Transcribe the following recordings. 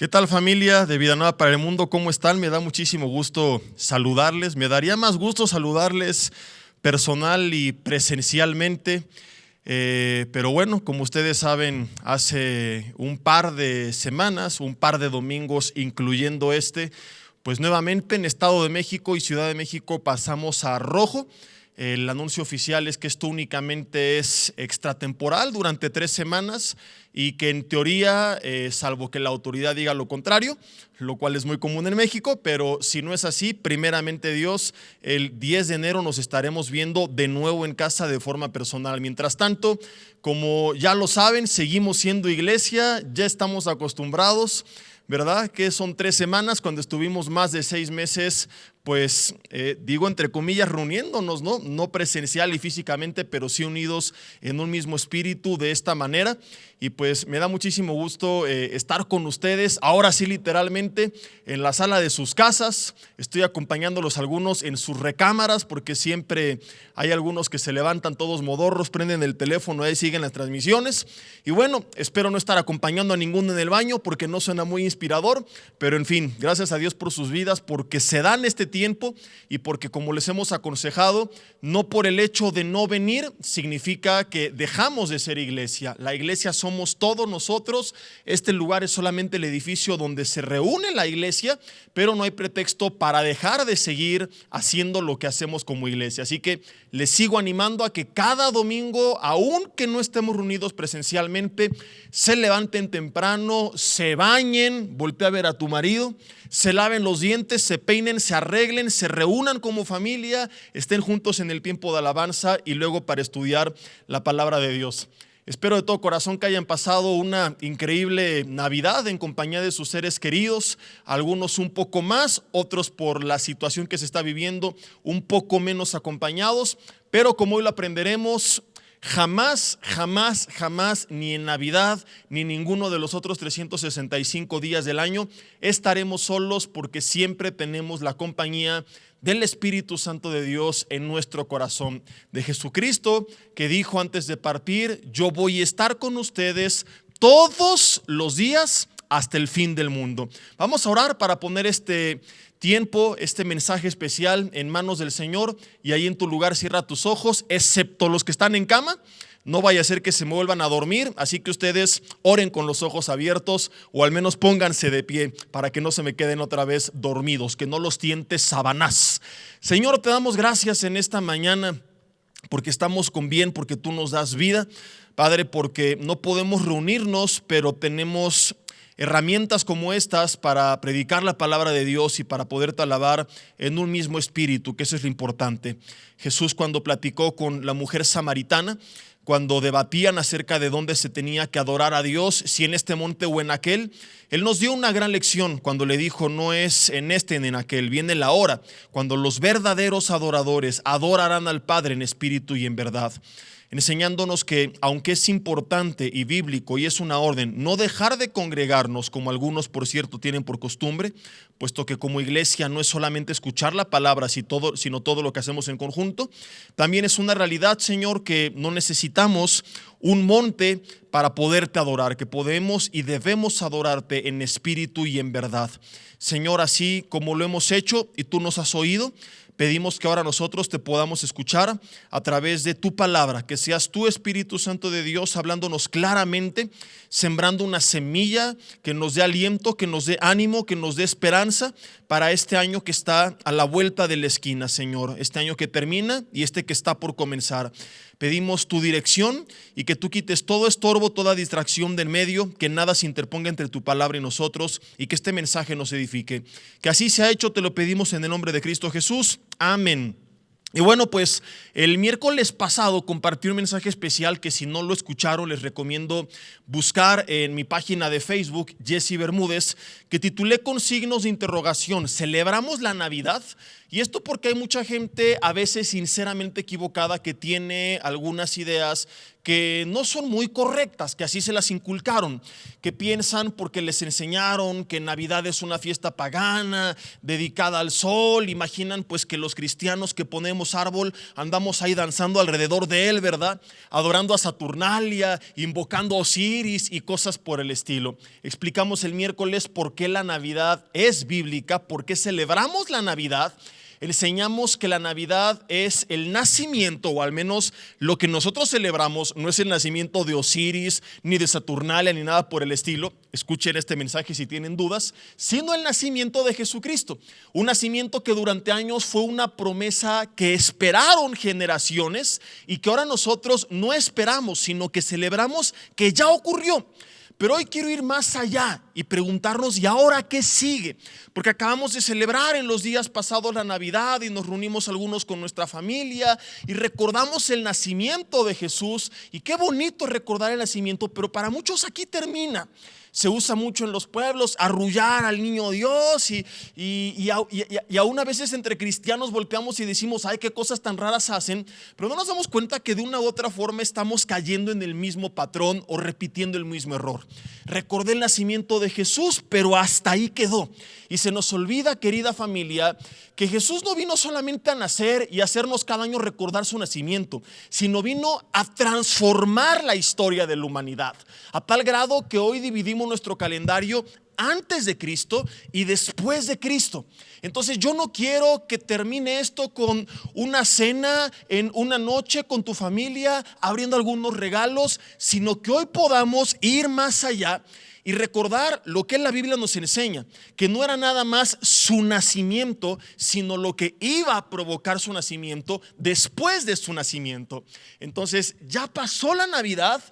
¿Qué tal, familia de Vida Nueva para el Mundo? ¿Cómo están? Me da muchísimo gusto saludarles. Me daría más gusto saludarles personal y presencialmente. Pero bueno, como ustedes saben, hace un par de semanas, un par de domingos, incluyendo pues nuevamente en Estado de México y Ciudad de México pasamos a rojo. El anuncio oficial es que esto únicamente es extratemporal durante 3 semanas y que en teoría, salvo que la autoridad diga lo contrario, lo cual es muy común en México, pero si no es así, primeramente Dios, el 10 de enero nos estaremos viendo de nuevo en casa de forma personal. Mientras tanto, como ya lo saben, seguimos siendo iglesia, ya estamos acostumbrados, ¿verdad? Que son 3 semanas cuando estuvimos más de 6 meses, pues digo entre comillas reuniéndonos, no presencial y físicamente, pero sí unidos en un mismo espíritu de esta manera. Y pues me da muchísimo gusto estar con ustedes, ahora sí literalmente, en la sala de sus casas. Estoy acompañándolos algunos en sus recámaras, porque siempre hay algunos que se levantan todos modorros, prenden el teléfono, ahí siguen las transmisiones. Y bueno, espero no estar acompañando a ninguno en el baño, porque no suena muy inspirador, pero en fin, gracias a Dios por sus vidas, porque se dan este tiempo y porque, como les hemos aconsejado, no por el hecho de no venir significa que dejamos de ser iglesia. La iglesia somos todos nosotros. Este lugar es solamente el edificio donde se reúne la iglesia, pero no hay pretexto para dejar de seguir haciendo lo que hacemos como iglesia. Así que les sigo animando a que cada domingo, aunque no estemos reunidos presencialmente, se levanten temprano, se bañen, voltea a ver a tu marido, se laven los dientes, se peinen, se arreglen, se reúnan como familia, estén juntos en el tiempo de alabanza y luego para estudiar la palabra de Dios. Espero de todo corazón que hayan pasado una increíble Navidad en compañía de sus seres queridos, algunos un poco más, otros por la situación que se está viviendo un poco menos acompañados, pero como hoy lo aprenderemos, jamás, ni en Navidad, ni ninguno de los otros 365 días del año estaremos solos, porque siempre tenemos la compañía del Espíritu Santo de Dios en nuestro corazón, de Jesucristo, que dijo antes de partir: yo voy a estar con ustedes todos los días hasta el fin del mundo. Vamos a orar para poner este tiempo, este mensaje especial en manos del Señor, y ahí en tu lugar cierra tus ojos, excepto los que están en cama. No vaya a ser que se me vuelvan a dormir, así que ustedes oren con los ojos abiertos, o al menos pónganse de pie para que no se me queden otra vez dormidos, que no los tiente Satanás. Señor, te damos gracias en esta mañana porque estamos con bien, porque tú nos das vida, Padre, porque no podemos reunirnos, pero tenemos herramientas como estas para predicar la palabra de Dios y para poderte alabar en un mismo espíritu, que eso es lo importante. Jesús, cuando platicó con la mujer samaritana, cuando debatían acerca de dónde se tenía que adorar a Dios, si en este monte o en aquel, Él nos dio una gran lección cuando le dijo: no es en este ni en aquel, viene la hora cuando los verdaderos adoradores adorarán al Padre en espíritu y en verdad, enseñándonos que, aunque es importante y bíblico y es una orden, no dejar de congregarnos, como algunos por cierto tienen por costumbre, puesto que como iglesia no es solamente escuchar la palabra, sino todo lo que hacemos en conjunto. También es una realidad, Señor, que no necesitamos un monte para poderte adorar, que podemos y debemos adorarte en espíritu y en verdad. Señor, así como lo hemos hecho y tú nos has oído, pedimos que ahora nosotros te podamos escuchar a través de tu palabra, que seas tú, Espíritu Santo de Dios, hablándonos claramente, sembrando una semilla que nos dé aliento, que nos dé ánimo, que nos dé esperanza para este año que está a la vuelta de la esquina, Señor, este año que termina y este que está por comenzar. Pedimos tu dirección y que tú quites todo estorbo, toda distracción del medio, que nada se interponga entre tu palabra y nosotros, y que este mensaje nos edifique. Que así sea hecho, te lo pedimos en el nombre de Cristo Jesús. Amén. Y bueno, pues el miércoles pasado compartí un mensaje especial que, si no lo escucharon, les recomiendo buscar en mi página de Facebook, Jesse Bermúdez, que titulé con signos de interrogación: ¿celebramos la Navidad? Y esto porque hay mucha gente, a veces sinceramente equivocada, que tiene algunas ideas que no son muy correctas, que así se las inculcaron, que piensan porque les enseñaron que Navidad es una fiesta pagana dedicada al sol, imaginan pues que los cristianos que ponemos árbol andamos ahí danzando alrededor de él, ¿verdad? Adorando a Saturnalia, invocando a Osiris y cosas por el estilo. Explicamos el miércoles por qué la Navidad es bíblica, por qué celebramos la Navidad. Enseñamos que la Navidad es el nacimiento, o al menos lo que nosotros celebramos no es el nacimiento de Osiris, ni de Saturnalia, ni nada por el estilo. Escuchen este mensaje si tienen dudas, sino el nacimiento de Jesucristo. Un nacimiento que durante años fue una promesa que esperaron generaciones y que ahora nosotros no esperamos, sino que celebramos que ya ocurrió. Pero hoy quiero ir más allá y preguntarnos, ¿y ahora qué sigue? Porque acabamos de celebrar en los días pasados la Navidad y nos reunimos algunos con nuestra familia y recordamos el nacimiento de Jesús. Y qué bonito recordar el nacimiento, pero para muchos aquí termina. Se usa mucho en los pueblos arrullar al niño Dios y aún a veces entre cristianos volteamos y decimos, ay, qué cosas tan raras hacen, pero no nos damos cuenta que de una u otra forma estamos cayendo en el mismo patrón o repitiendo el mismo error. Recordé el nacimiento de Jesús, pero hasta ahí quedó. Y se nos olvida, querida familia, que Jesús no vino solamente a nacer y hacernos cada año recordar su nacimiento, sino vino a transformar la historia de la humanidad, a tal grado que hoy dividimos nuestro calendario antes de Cristo y después de Cristo. Entonces yo no quiero que termine esto con una cena en una noche con tu familia abriendo algunos regalos, sino que hoy podamos ir más allá y recordar lo que la Biblia nos enseña, que no era nada más su nacimiento, sino lo que iba a provocar su nacimiento después de su nacimiento. Entonces ya pasó la Navidad,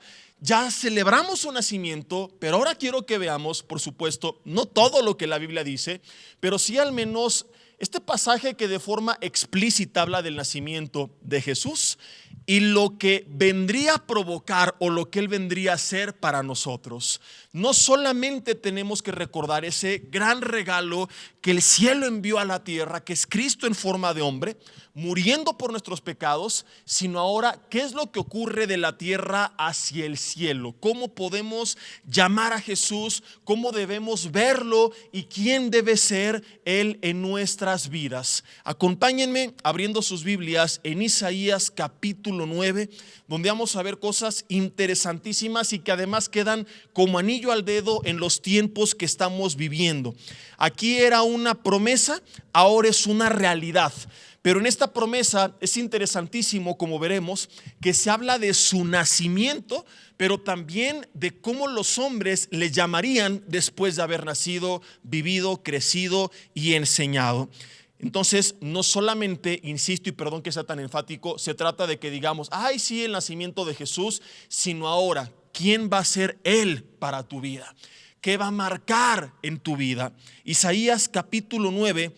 ya celebramos su nacimiento, pero ahora quiero que veamos, por supuesto, no todo lo que la Biblia dice, pero sí al menos este pasaje que de forma explícita habla del nacimiento de Jesús y lo que vendría a provocar o lo que Él vendría a hacer para nosotros. No solamente tenemos que recordar ese gran regalo que el cielo envió a la tierra, que es Cristo en forma de hombre, muriendo por nuestros pecados, sino ahora, ¿qué es lo que ocurre de la tierra hacia el cielo? ¿Cómo podemos llamar a Jesús? ¿Cómo debemos verlo? ¿Y quién debe ser Él en nuestras vidas? Acompáñenme abriendo sus Biblias en Isaías capítulo 9, donde vamos a ver cosas interesantísimas y que además quedan como anillo al dedo en los tiempos que estamos viviendo. Aquí era una promesa, ahora es una realidad. Pero en esta promesa es interesantísimo, como veremos, que se habla de su nacimiento, pero también de cómo los hombres le llamarían después de haber nacido, vivido, crecido y enseñado. Entonces, no solamente, insisto y perdón que sea tan enfático, se trata de que digamos, ay sí, el nacimiento de Jesús, sino ahora, ¿quién va a ser Él para tu vida? ¿Qué va a marcar en tu vida? Isaías capítulo 9,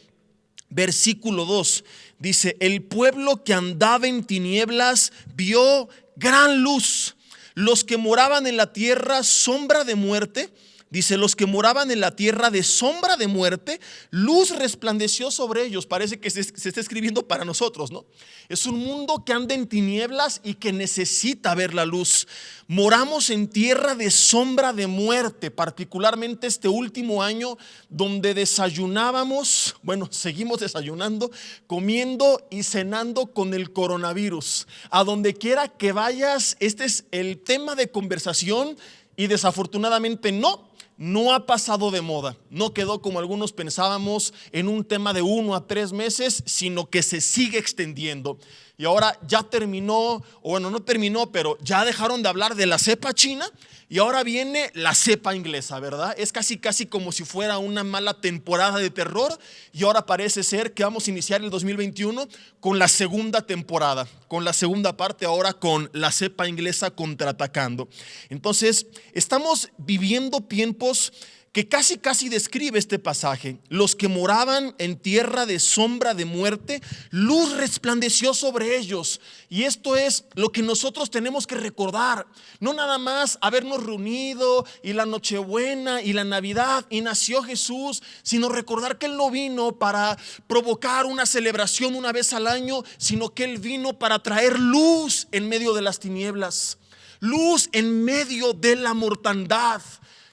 versículo 2 dice, el pueblo que andaba en tinieblas vio gran luz. Los que moraban en la tierra sombra de muerte, dice, los que moraban en la tierra de sombra de muerte, luz resplandeció sobre ellos. Parece que se está escribiendo para nosotros, ¿no? Es un mundo que anda en tinieblas y que necesita ver la luz. Moramos en tierra de sombra de muerte, particularmente este último año donde desayunábamos, bueno, seguimos desayunando, comiendo y cenando con el coronavirus. A donde quiera que vayas, este es el tema de conversación y desafortunadamente no ha pasado de moda, no quedó como algunos pensábamos en un tema de 1 a 3 meses, sino que se sigue extendiendo. Y ahora ya terminó, o bueno, no terminó, pero ya dejaron de hablar de la cepa china y ahora viene la cepa inglesa, ¿verdad? Es casi como si fuera una mala temporada de terror y ahora parece ser que vamos a iniciar el 2021 con la segunda temporada, con la segunda parte ahora con la cepa inglesa contraatacando. Entonces, estamos viviendo tiempos que casi describe este pasaje. Los que moraban en tierra de sombra de muerte, luz resplandeció sobre ellos. Y esto es lo que nosotros tenemos que recordar. No nada más habernos reunido y la Nochebuena y la Navidad y nació Jesús, sino recordar que Él no vino para provocar una celebración una vez al año, sino que Él vino para traer luz en medio de las tinieblas. luz en medio de la mortandad.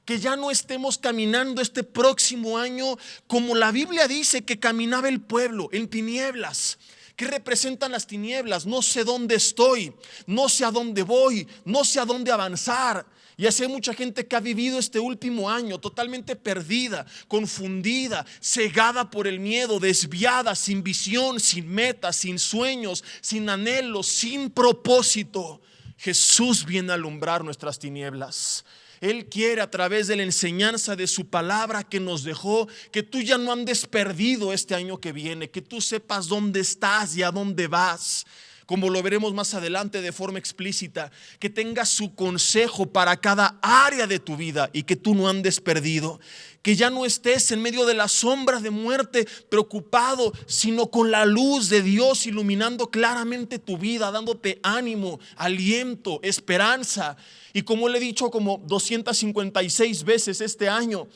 Que ya no estemos caminando este próximo año como la Biblia dice que caminaba el pueblo, en tinieblas. ¿Qué representan las tinieblas? No sé dónde estoy, no sé a dónde voy, no sé a dónde avanzar. Y así hay mucha gente que ha vivido este último año totalmente perdida, confundida, cegada por el miedo, desviada, sin visión, sin metas, sin sueños, sin anhelos, sin propósito. Jesús viene a alumbrar nuestras tinieblas. Él quiere, a través de la enseñanza de su palabra que nos dejó, que tú ya no andes perdido este año que viene, que tú sepas dónde estás y a dónde vas, como lo veremos más adelante de forma explícita, que tengas su consejo para cada área de tu vida y que tú no andes perdido, que ya no estés en medio de las sombras de muerte preocupado, sino con la luz de Dios iluminando claramente tu vida, dándote ánimo, aliento, esperanza. Y como le he dicho como 256 veces este año,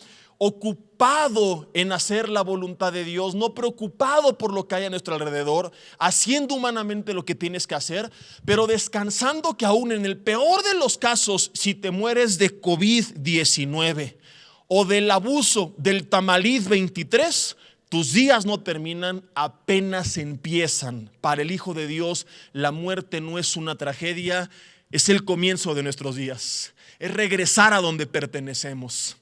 ocupado en hacer la voluntad de Dios, no preocupado por lo que hay a nuestro alrededor, haciendo humanamente lo que tienes que hacer, pero descansando que aún en el peor de los casos, si te mueres de COVID-19 o del abuso del Tamalit 23, tus días no terminan, apenas empiezan. Para el Hijo de Dios, la muerte no es una tragedia, es el comienzo de nuestros días, es regresar a donde pertenecemos.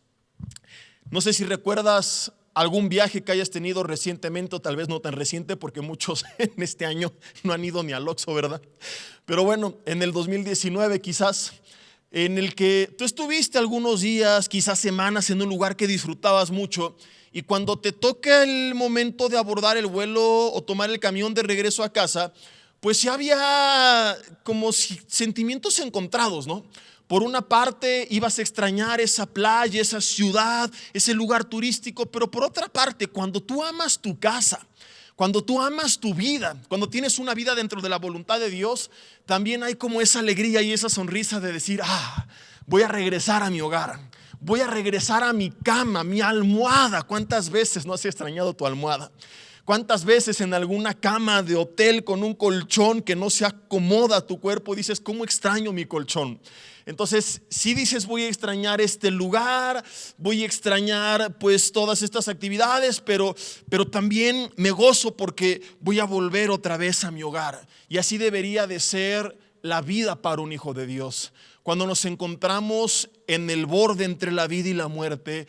No sé si recuerdas algún viaje que hayas tenido recientemente, o tal vez no tan reciente, porque muchos en este año no han ido ni al Oxxo, ¿verdad? Pero bueno, en el 2019 quizás, en el que tú estuviste algunos días, quizás semanas, en un lugar que disfrutabas mucho, y cuando te toca el momento de abordar el vuelo o tomar el camión de regreso a casa, pues ya había como sentimientos encontrados, ¿no? Por una parte ibas a extrañar esa playa, esa ciudad, ese lugar turístico, pero por otra parte, cuando tú amas tu casa, cuando tú amas tu vida, cuando tienes una vida dentro de la voluntad de Dios, también hay como esa alegría y esa sonrisa de decir, voy a regresar a mi hogar, voy a regresar a mi cama, mi almohada. ¿Cuántas veces no has extrañado tu almohada? ¿Cuántas veces en alguna cama de hotel con un colchón que no se acomoda a tu cuerpo dices, ¿cómo extraño mi colchón? Entonces, si dices, voy a extrañar este lugar, voy a extrañar pues todas estas actividades, pero también me gozo porque voy a volver otra vez a mi hogar. Y así debería de ser la vida para un hijo de Dios. Cuando nos encontramos en el borde entre la vida y la muerte,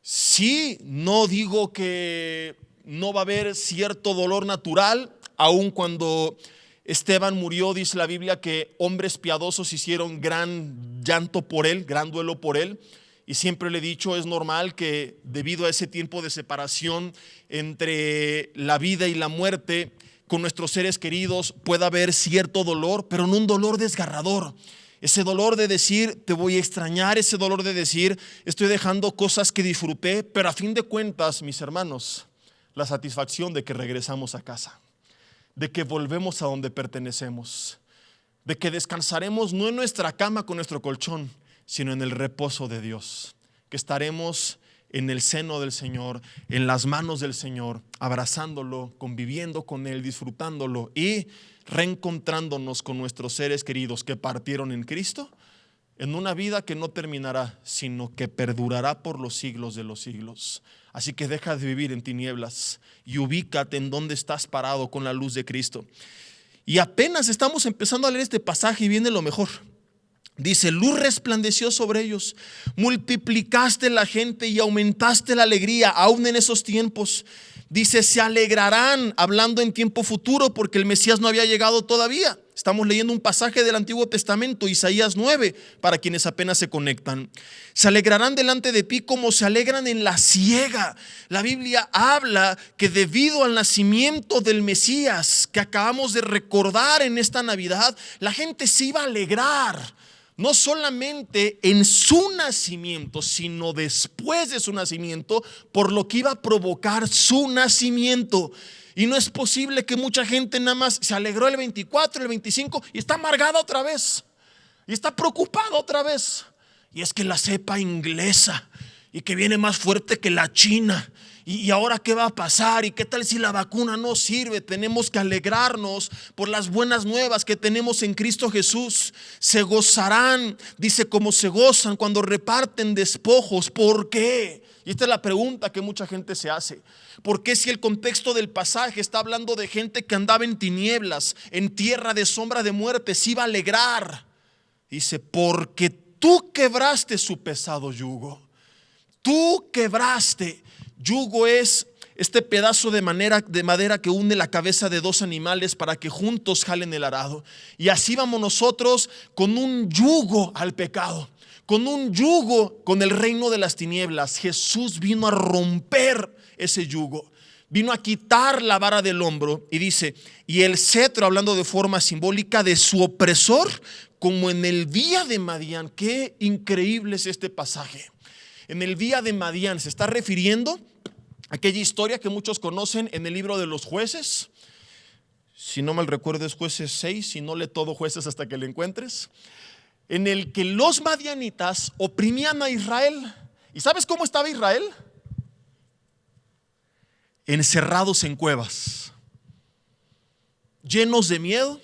sí, no digo que no va a haber cierto dolor natural, aun cuando Esteban murió, dice la Biblia que hombres piadosos hicieron gran llanto por él, gran duelo por él. Y siempre le he dicho, es normal que debido a ese tiempo de separación entre la vida y la muerte con nuestros seres queridos pueda haber cierto dolor, pero no un dolor desgarrador. Ese dolor de decir, te voy a extrañar, ese dolor de decir, estoy dejando cosas que disfruté, pero a fin de cuentas, mis hermanos, la satisfacción de que regresamos a casa, de que volvemos a donde pertenecemos, de que descansaremos no en nuestra cama con nuestro colchón, sino en el reposo de Dios, que estaremos en el seno del Señor, en las manos del Señor, abrazándolo, conviviendo con Él, disfrutándolo y reencontrándonos con nuestros seres queridos que partieron en Cristo, en una vida que no terminará, sino que perdurará por los siglos de los siglos. Así que deja de vivir en tinieblas y ubícate en donde estás parado con la luz de Cristo. Y apenas estamos empezando a leer este pasaje y viene lo mejor. Dice, luz resplandeció sobre ellos, multiplicaste la gente y aumentaste la alegría aún en esos tiempos. Dice, se alegrarán, hablando en tiempo futuro, porque el Mesías no había llegado todavía. Estamos leyendo un pasaje del Antiguo Testamento, Isaías 9, para quienes apenas se conectan. Se alegrarán delante de ti como se alegran en la siega. La Biblia habla que debido al nacimiento del Mesías que acabamos de recordar en esta Navidad, la gente se iba a alegrar. No solamente en su nacimiento, sino después de su nacimiento, por lo que iba a provocar su nacimiento. Y no es posible que mucha gente nada más se alegró el 24, el 25 y está amargada otra vez. Y está preocupada otra vez. Y es que la cepa inglesa y que viene más fuerte que la china. ¿Y ahora qué va a pasar? ¿Y qué tal si la vacuna no sirve? Tenemos que alegrarnos por las buenas nuevas que tenemos en Cristo Jesús. Se gozarán, dice, como se gozan cuando reparten despojos. ¿Por qué? Y esta es la pregunta que mucha gente se hace. ¿Por qué, si el contexto del pasaje está hablando de gente que andaba en tinieblas, en tierra de sombra de muerte, se iba a alegrar? Dice, porque tú quebraste su pesado yugo. Tú quebraste. Yugo es este pedazo de madera que une la cabeza de dos animales para que juntos jalen el arado. Y así vamos nosotros con un yugo al pecado, con un yugo con el reino de las tinieblas. Jesús vino a romper ese yugo, vino a quitar la vara del hombro, y dice, y el cetro, hablando de forma simbólica, de su opresor, como en el día de Madián. Qué increíble es este pasaje. En el día de Madián se está refiriendo a aquella historia que muchos conocen en el libro de los Jueces. Si no mal recuerdo es Jueces 6, si no, lee todo Jueces hasta que lo encuentres. En el que los madianitas oprimían a Israel. ¿Y sabes cómo estaba Israel? Encerrados en cuevas, llenos de miedo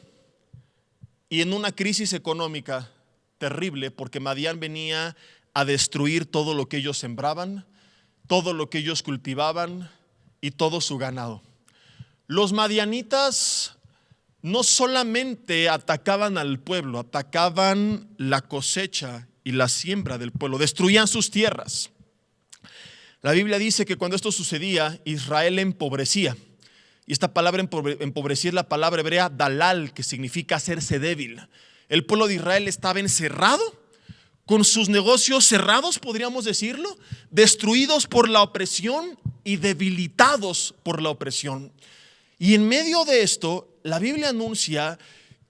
y en una crisis económica terrible, porque Madián venía a destruir todo lo que ellos sembraban, todo lo que ellos cultivaban y todo su ganado. Los madianitas no solamente atacaban al pueblo, atacaban la cosecha y la siembra del pueblo, destruían sus tierras. La Biblia dice que cuando esto sucedía, Israel empobrecía. Y esta palabra empobrecía es la palabra hebrea dalal, que significa hacerse débil. El pueblo de Israel estaba encerrado, con sus negocios cerrados, podríamos decirlo, destruidos por la opresión y debilitados por la opresión. Y en medio de esto, la Biblia anuncia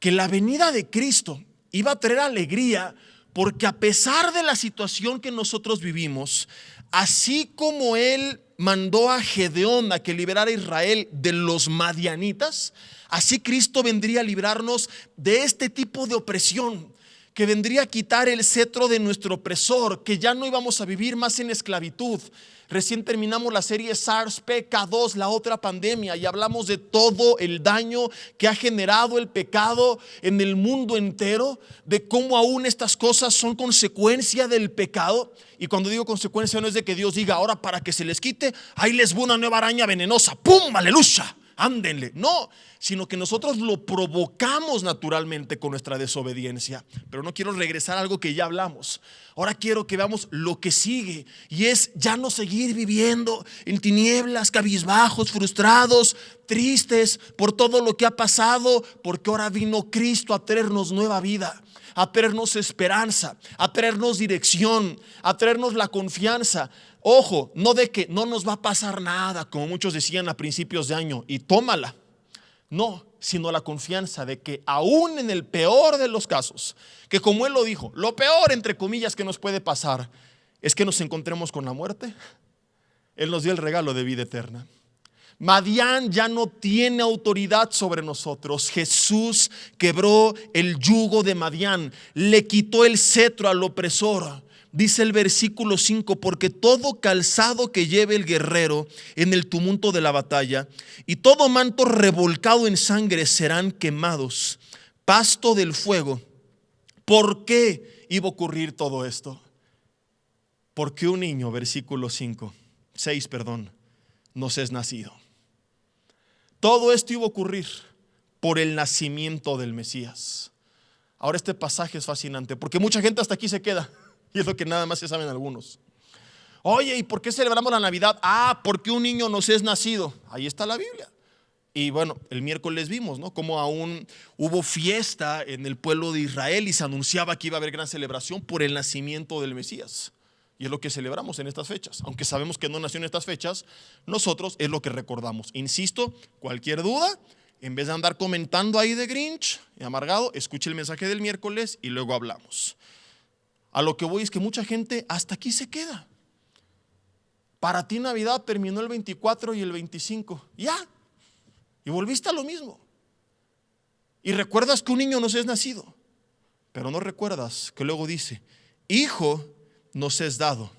que la venida de Cristo iba a traer alegría, porque a pesar de la situación que nosotros vivimos, así como Él mandó a Gedeón a que liberara a Israel de los madianitas, así Cristo vendría a librarnos de este tipo de opresión, que vendría a quitar el cetro de nuestro opresor, que ya no íbamos a vivir más en esclavitud. Recién terminamos la serie SARS-CoV-2, la otra pandemia, y hablamos de todo el daño que ha generado el pecado en el mundo entero, de cómo aún estas cosas son consecuencia del pecado. Y cuando digo consecuencia, no es de que Dios diga, ahora para que se les quite, ahí les va una nueva araña venenosa, ¡pum! ¡Aleluya! Ándenle. No, sino que nosotros lo provocamos naturalmente con nuestra desobediencia. Pero no quiero regresar a algo que ya hablamos. Ahora quiero que veamos lo que sigue, y es ya no seguir viviendo en tinieblas, cabizbajos, frustrados, tristes por todo lo que ha pasado, porque ahora vino Cristo a traernos nueva vida, a traernos esperanza, a traernos dirección, a traernos la confianza. Ojo, no de que no nos va a pasar nada, como muchos decían a principios de año, y tómala. No, sino la confianza de que aún en el peor de los casos, que como Él lo dijo, lo peor entre comillas que nos puede pasar es que nos encontremos con la muerte. Él nos dio el regalo de vida eterna. Madián ya no tiene autoridad sobre nosotros. Jesús quebró el yugo de Madián, le quitó el cetro al opresor. Dice el versículo 5, porque todo calzado que lleve el guerrero en el tumulto de la batalla y todo manto revolcado en sangre serán quemados, pasto del fuego. ¿Por qué iba a ocurrir todo esto? Porque un niño, versículo 6, nos es nacido. Todo esto iba a ocurrir por el nacimiento del Mesías. Ahora este pasaje es fascinante, porque mucha gente hasta aquí se queda. Y es lo que nada más se saben algunos. Oye, ¿y por qué celebramos la Navidad? Porque un niño nos es nacido. Ahí está la Biblia. Y bueno, el miércoles vimos, ¿no?, cómo aún hubo fiesta en el pueblo de Israel y se anunciaba que iba a haber gran celebración por el nacimiento del Mesías. Y es lo que celebramos en estas fechas. Aunque sabemos que no nació en estas fechas, nosotros es lo que recordamos. Insisto, cualquier duda, en vez de andar comentando ahí de Grinch y amargado, escuche el mensaje del miércoles y luego hablamos. A lo que voy es que mucha gente hasta aquí se queda. Para ti Navidad terminó el 24 y el 25. Ya. Y volviste a lo mismo. Y recuerdas que un niño nos es nacido. Pero no recuerdas que luego dice, hijo nos es dado.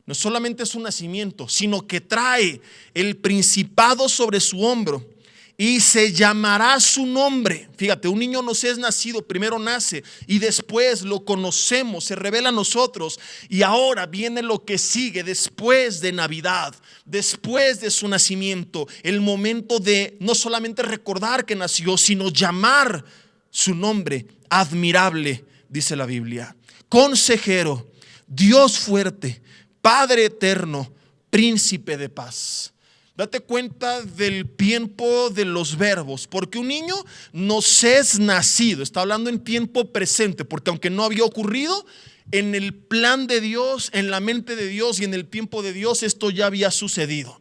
no solamente es un nacimiento, sino que trae el principado sobre su hombro y se llamará su nombre. Fíjate, un niño no se es nacido, primero nace y después lo conocemos, se revela a nosotros. Y ahora viene lo que sigue después de Navidad, después de su nacimiento, el momento de no solamente recordar que nació, sino llamar su nombre. Admirable, dice la Biblia, consejero, Dios fuerte, Padre eterno, príncipe de paz. Date cuenta del tiempo de los verbos, porque un niño nos es nacido, está hablando en tiempo presente, porque aunque no había ocurrido, en el plan de Dios, en la mente de Dios y en el tiempo de Dios, esto ya había sucedido.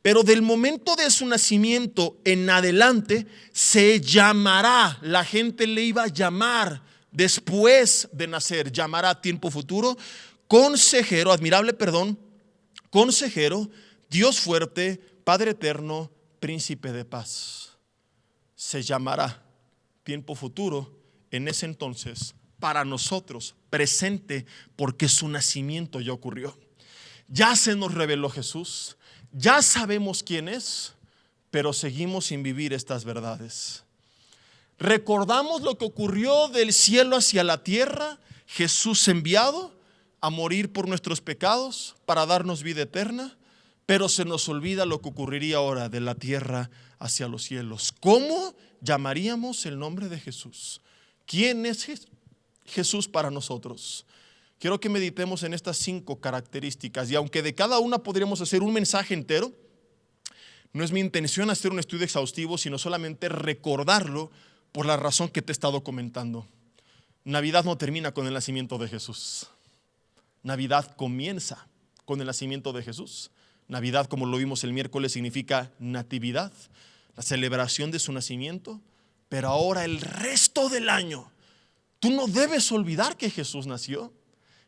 Pero del momento de su nacimiento en adelante se llamará, la gente le iba a llamar después de nacer, llamará tiempo futuro, consejero, admirable, consejero, Dios fuerte, Padre eterno, príncipe de paz. Se llamará tiempo futuro en ese entonces para nosotros, presente, porque su nacimiento ya ocurrió. Ya se nos reveló Jesús, ya sabemos quién es, pero seguimos sin vivir estas verdades. Recordamos lo que ocurrió del cielo hacia la tierra, Jesús enviado a morir por nuestros pecados para darnos vida eterna, pero se nos olvida lo que ocurriría ahora de la tierra hacia los cielos. ¿Cómo llamaríamos el nombre de Jesús? ¿Quién es Jesús para nosotros? Quiero que meditemos en estas 5 características, y aunque de cada una podríamos hacer un mensaje entero, no es mi intención hacer un estudio exhaustivo, sino solamente recordarlo por la razón que te he estado comentando. Navidad no termina con el nacimiento de Jesús. Navidad comienza con el nacimiento de Jesús. Navidad, como lo vimos el miércoles, significa natividad, la celebración de su nacimiento. Pero ahora el resto del año, tú no debes olvidar que Jesús nació,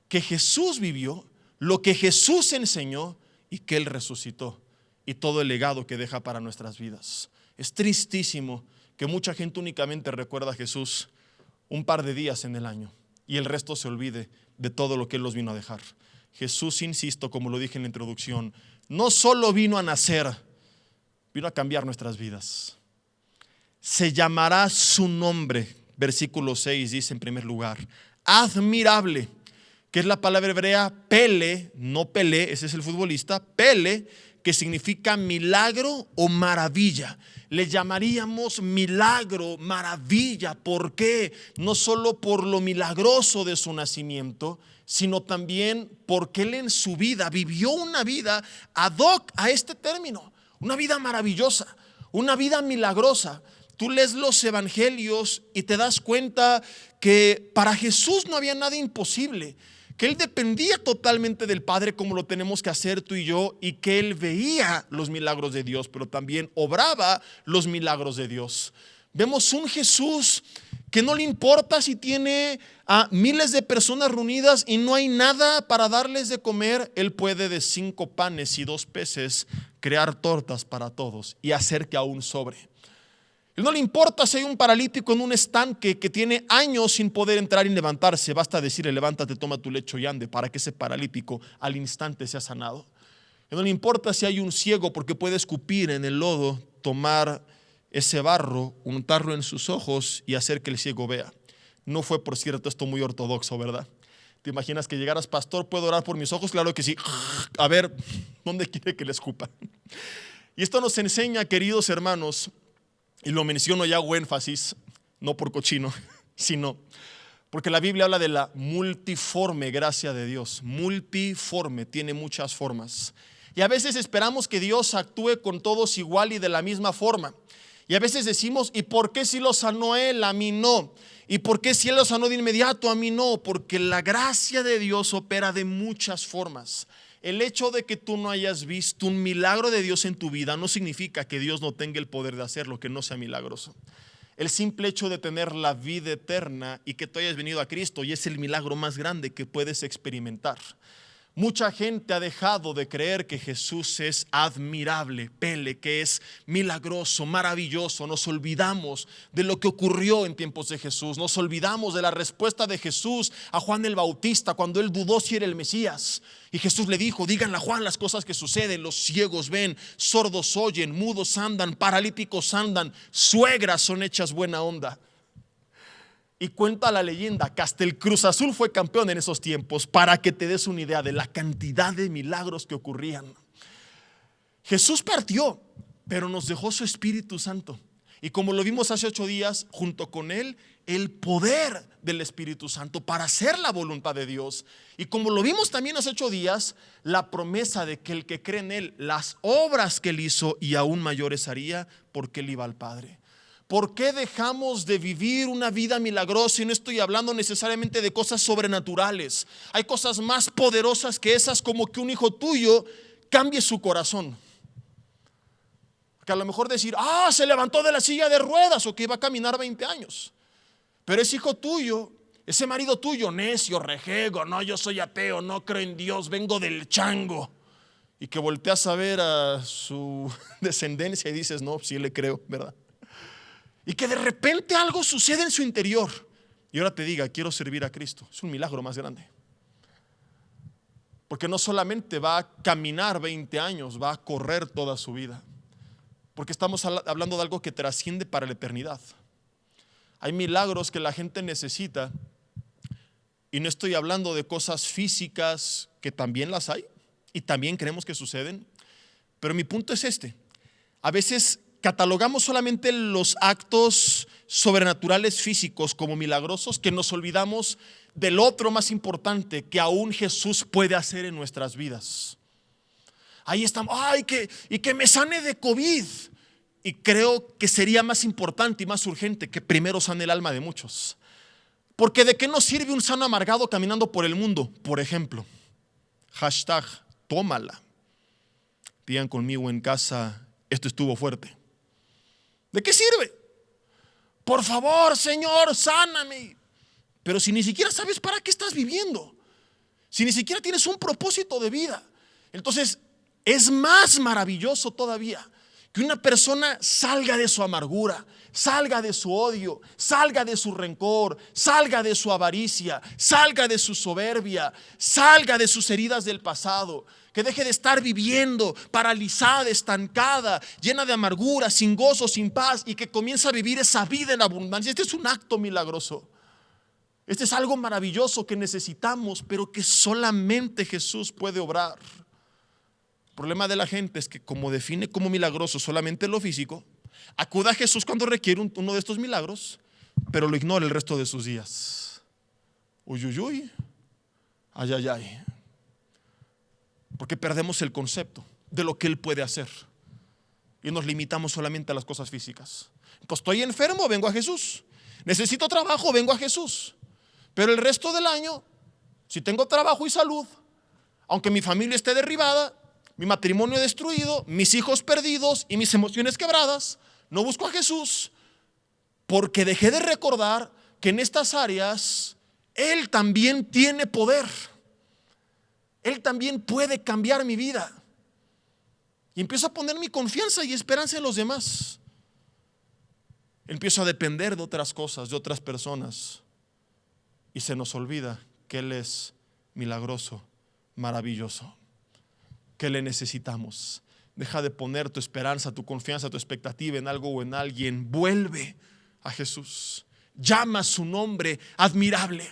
que Jesús vivió, lo que Jesús enseñó y que Él resucitó, y todo el legado que deja para nuestras vidas. Es tristísimo que mucha gente únicamente recuerda a Jesús un par de días en el año y el resto se olvide de todo lo que Él los vino a dejar. Jesús, insisto, como lo dije en la introducción, no solo vino a nacer, vino a cambiar nuestras vidas. Se llamará su nombre, versículo 6 dice en primer lugar, admirable, que es la palabra hebrea Pele, no Pelé, ese es el futbolista, Pele, que significa milagro o maravilla. Le llamaríamos milagro, maravilla. ¿Por qué? No solo por lo milagroso de su nacimiento, sino también porque Él en su vida vivió una vida ad hoc a este término, una vida maravillosa, una vida milagrosa. Tú lees los evangelios y te das cuenta que para Jesús no había nada imposible, que Él dependía totalmente del Padre como lo tenemos que hacer tú y yo, y que Él veía los milagros de Dios, pero también obraba los milagros de Dios. Vemos un Jesús que no le importa si tiene a miles de personas reunidas y no hay nada para darles de comer. Él puede de 5 panes y 2 peces crear tortas para todos y hacer que aún sobre. Él no le importa si hay un paralítico en un estanque que tiene años sin poder entrar y levantarse. Basta decirle: levántate, toma tu lecho y ande, para que ese paralítico al instante sea sanado. Él no le importa si hay un ciego, porque puede escupir en el lodo, tomar ese barro, untarlo en sus ojos y hacer que el ciego vea. No fue, por cierto, esto muy ortodoxo, ¿verdad? ¿Te imaginas que llegaras: pastor, ¿puedo orar por mis ojos? Claro que sí. A ver, ¿dónde quiere que le escupa? Y esto nos enseña, queridos hermanos, y lo menciono y hago énfasis, no por cochino, sino porque la Biblia habla de la multiforme gracia de Dios. Multiforme, tiene muchas formas. Y a veces esperamos que Dios actúe con todos igual y de la misma forma. Y a veces decimos: ¿y por qué si lo sanó Él, a mí no? ¿Y por qué si Él lo sanó de inmediato, a mí no? Porque la gracia de Dios opera de muchas formas. El hecho de que tú no hayas visto un milagro de Dios en tu vida no significa que Dios no tenga el poder de hacerlo, que no sea milagroso. El simple hecho de tener la vida eterna y que tú hayas venido a Cristo y es el milagro más grande que puedes experimentar. Mucha gente ha dejado de creer que Jesús es admirable, que es milagroso, maravilloso. Nos olvidamos de lo que ocurrió en tiempos de Jesús. Nos olvidamos de la respuesta de Jesús a Juan el Bautista cuando él dudó si era el Mesías. Y Jesús le dijo: díganle a Juan las cosas que suceden. Los ciegos ven, sordos oyen, mudos andan, paralíticos andan, suegras son hechas buena onda. Y cuenta la leyenda que hasta el Cruz Azul fue campeón en esos tiempos, para que te des una idea de la cantidad de milagros que ocurrían. Jesús partió, pero nos dejó su Espíritu Santo. Y como lo vimos hace 8 días, junto con él, el poder del Espíritu Santo para hacer la voluntad de Dios. Y como lo vimos también hace 8 días, la promesa de que el que cree en él, las obras que él hizo y aún mayores haría, porque él iba al Padre. ¿Por qué dejamos de vivir una vida milagrosa? Y no estoy hablando necesariamente de cosas sobrenaturales. Hay cosas más poderosas que esas, como que un hijo tuyo cambie su corazón. Que a lo mejor decir: se levantó de la silla de ruedas, o que iba a caminar 20 años. Pero ese hijo tuyo, ese marido tuyo, necio, rejego, no, yo soy ateo, no creo en Dios, vengo del chango. Y que volteas a ver a su descendencia y dices: no, sí le creo, ¿verdad? Y que de repente algo sucede en su interior y ahora te diga: quiero servir a Cristo. Es un milagro más grande. Porque no solamente va a caminar 20 años, va a correr toda su vida. Porque estamos hablando de algo que trasciende para la eternidad. Hay milagros que la gente necesita, y no estoy hablando de cosas físicas, que también las hay y también creemos que suceden. Pero mi punto es este: a veces catalogamos solamente los actos sobrenaturales físicos como milagrosos, que nos olvidamos del otro más importante que aún Jesús puede hacer en nuestras vidas. Ahí estamos: y que me sane de COVID. Y creo que sería más importante y más urgente que primero sane el alma de muchos. Porque ¿de qué nos sirve un sano amargado caminando por el mundo? Por ejemplo, hashtag tómala. Digan conmigo en casa: esto estuvo fuerte. ¿De qué sirve? Por favor, Señor, sáname. Pero si ni siquiera sabes para qué estás viviendo, si ni siquiera tienes un propósito de vida, entonces es más maravilloso todavía que una persona salga de su amargura, salga de su odio, salga de su rencor, salga de su avaricia, salga de su soberbia, salga de sus heridas del pasado. Que deje de estar viviendo paralizada, estancada, llena de amargura, sin gozo, sin paz, y que comience a vivir esa vida en abundancia. Este es un acto milagroso. Este es algo maravilloso que necesitamos, pero que solamente Jesús puede obrar. El problema de la gente es que, como define como milagroso solamente lo físico, acude a Jesús cuando requiere uno de estos milagros, pero lo ignora el resto de sus días. Uy, uy, uy. Ay, ay, ay. Porque perdemos el concepto de lo que Él puede hacer y nos limitamos solamente a las cosas físicas. Pues estoy enfermo, vengo a Jesús. Necesito trabajo, vengo a Jesús. Pero el resto del año, si tengo trabajo y salud, aunque mi familia esté derribada, mi matrimonio destruido, mis hijos perdidos y mis emociones quebradas, no busco a Jesús, porque dejé de recordar que en estas áreas Él también tiene poder. Él también puede cambiar mi vida. Y empiezo a poner mi confianza y esperanza en los demás. Empiezo a depender de otras cosas, de otras personas. Y se nos olvida que Él es milagroso, maravilloso, que le necesitamos. Deja de poner tu esperanza, tu confianza, tu expectativa en algo o en alguien. Vuelve a Jesús. Llama su nombre admirable.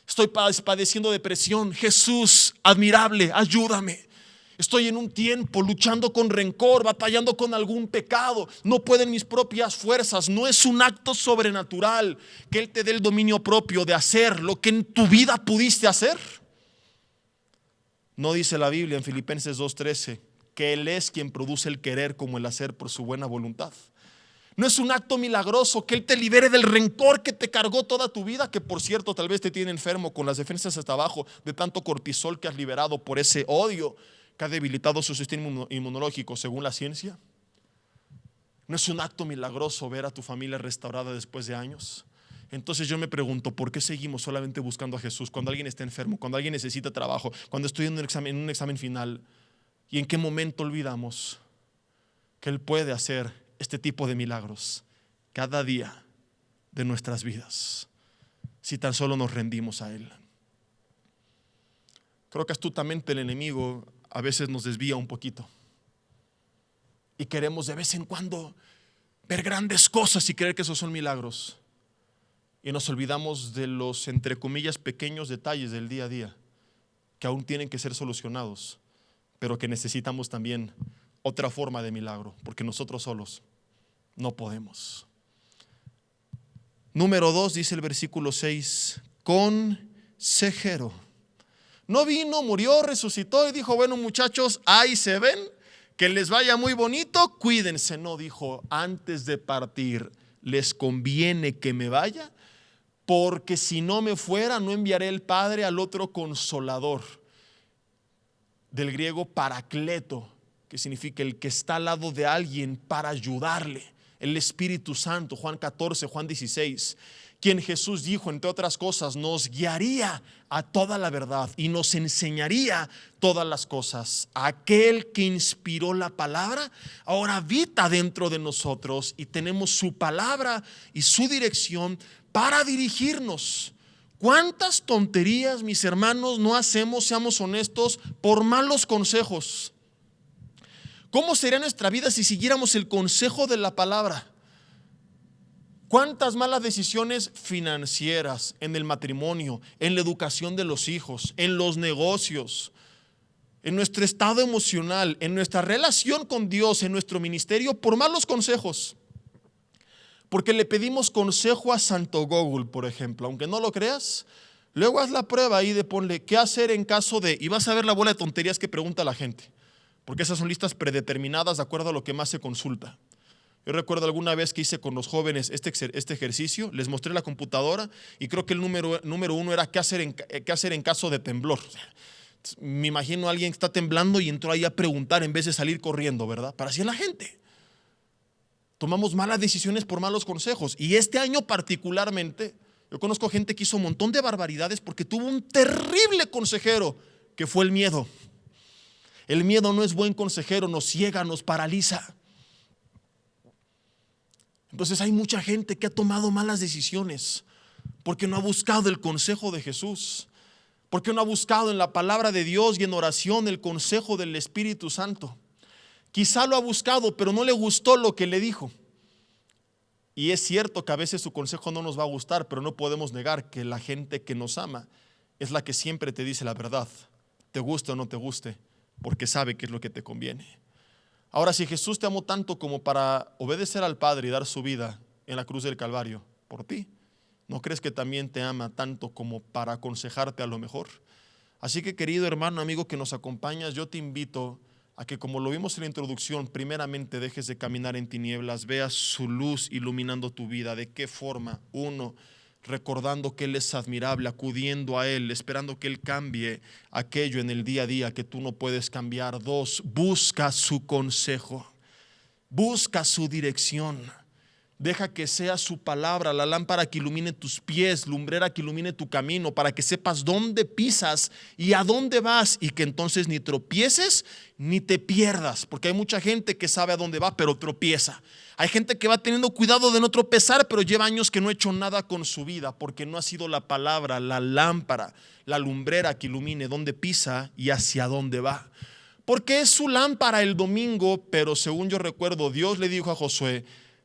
Estoy padeciendo depresión. Jesús, admirable, ayúdame. Estoy en un tiempo luchando con rencor, batallando con algún pecado. No puedo en mis propias fuerzas. No es un acto sobrenatural que Él te dé el dominio propio de hacer lo que en tu vida pudiste hacer. No dice la Biblia en Filipenses 2:13 que Él es quien produce el querer como el hacer por su buena voluntad. No es un acto milagroso que Él te libere del rencor que te cargó toda tu vida, que por cierto tal vez te tiene enfermo con las defensas hasta abajo de tanto cortisol que has liberado por ese odio que ha debilitado su sistema inmunológico según la ciencia. No es un acto milagroso ver a tu familia restaurada después de años. Entonces yo me pregunto, ¿por qué seguimos solamente buscando a Jesús cuando alguien está enfermo, cuando alguien necesita trabajo, cuando estoy en un examen final? ¿Y en qué momento olvidamos que Él puede hacer este tipo de milagros cada día de nuestras vidas, si tan solo nos rendimos a Él? Creo que astutamente el enemigo a veces nos desvía un poquito y queremos de vez en cuando ver grandes cosas y creer que esos son milagros, y nos olvidamos de los, entre comillas, pequeños detalles del día a día que aún tienen que ser solucionados, pero que necesitamos también otra forma de milagro, porque nosotros solos no podemos. Número 2, dice el versículo 6, consejero. No vino, murió, resucitó y dijo, bueno muchachos, ahí se ven, que les vaya muy bonito, cuídense. No, dijo, antes de partir, les conviene que me vaya, porque si no me fuera, no enviaré el Padre al otro consolador. Del griego paracleto, que significa el que está al lado de alguien para ayudarle. El Espíritu Santo, Juan 14, Juan 16, quien Jesús dijo, entre otras cosas, nos guiaría a toda la verdad y nos enseñaría todas las cosas. Aquel que inspiró la palabra ahora habita dentro de nosotros y tenemos su palabra y su dirección para dirigirnos. ¿Cuántas tonterías, mis hermanos, no hacemos, seamos honestos, por malos consejos? ¿Cómo sería nuestra vida si siguiéramos el consejo de la palabra? ¿Cuántas malas decisiones financieras en el matrimonio, en la educación de los hijos, en los negocios, en nuestro estado emocional, en nuestra relación con Dios, en nuestro ministerio, por malos consejos? Porque le pedimos consejo a Santo Google, por ejemplo, aunque no lo creas. Luego haz la prueba ahí de ponle qué hacer en caso de, y vas a ver la bola de tonterías que pregunta la gente, porque esas son listas predeterminadas de acuerdo a lo que más se consulta. Yo recuerdo alguna vez que hice con los jóvenes este ejercicio, les mostré la computadora y creo que el número 1 era qué hacer en caso de temblor. Me imagino a alguien que está temblando y entró ahí a preguntar en vez de salir corriendo, ¿verdad? Para así es la gente. Tomamos malas decisiones por malos consejos. Y este año particularmente, yo conozco gente que hizo un montón de barbaridades porque tuvo un terrible consejero que fue el miedo. El miedo no es buen consejero, nos ciega, nos paraliza. Entonces hay mucha gente que ha tomado malas decisiones porque no ha buscado el consejo de Jesús, porque no ha buscado en la palabra de Dios y en oración el consejo del Espíritu Santo. Quizá lo ha buscado, pero no le gustó lo que le dijo. Y es cierto que a veces su consejo no nos va a gustar, pero no podemos negar que la gente que nos ama es la que siempre te dice la verdad, te guste o no te guste, porque sabe qué es lo que te conviene. Ahora, si Jesús te amó tanto como para obedecer al Padre y dar su vida en la cruz del Calvario por ti, ¿no crees que también te ama tanto como para aconsejarte a lo mejor? Así que, querido hermano, amigo que nos acompañas, yo te invito a que, como lo vimos en la introducción, primeramente dejes de caminar en tinieblas, veas su luz iluminando tu vida. ¿De qué forma? 1, recordando que Él es admirable, acudiendo a Él, esperando que Él cambie aquello en el día a día que tú no puedes cambiar. 2, busca su consejo, busca su dirección. Deja que sea su palabra, la lámpara que ilumine tus pies, lumbrera que ilumine tu camino, para que sepas dónde pisas y a dónde vas, y que entonces ni tropieces ni te pierdas, porque hay mucha gente que sabe a dónde va, pero tropieza. Hay gente que va teniendo cuidado de no tropezar, pero lleva años que no ha hecho nada con su vida, porque no ha sido la palabra, la lámpara, la lumbrera que ilumine dónde pisa y hacia dónde va. Porque es su lámpara el domingo, pero según yo recuerdo, Dios le dijo a Josué,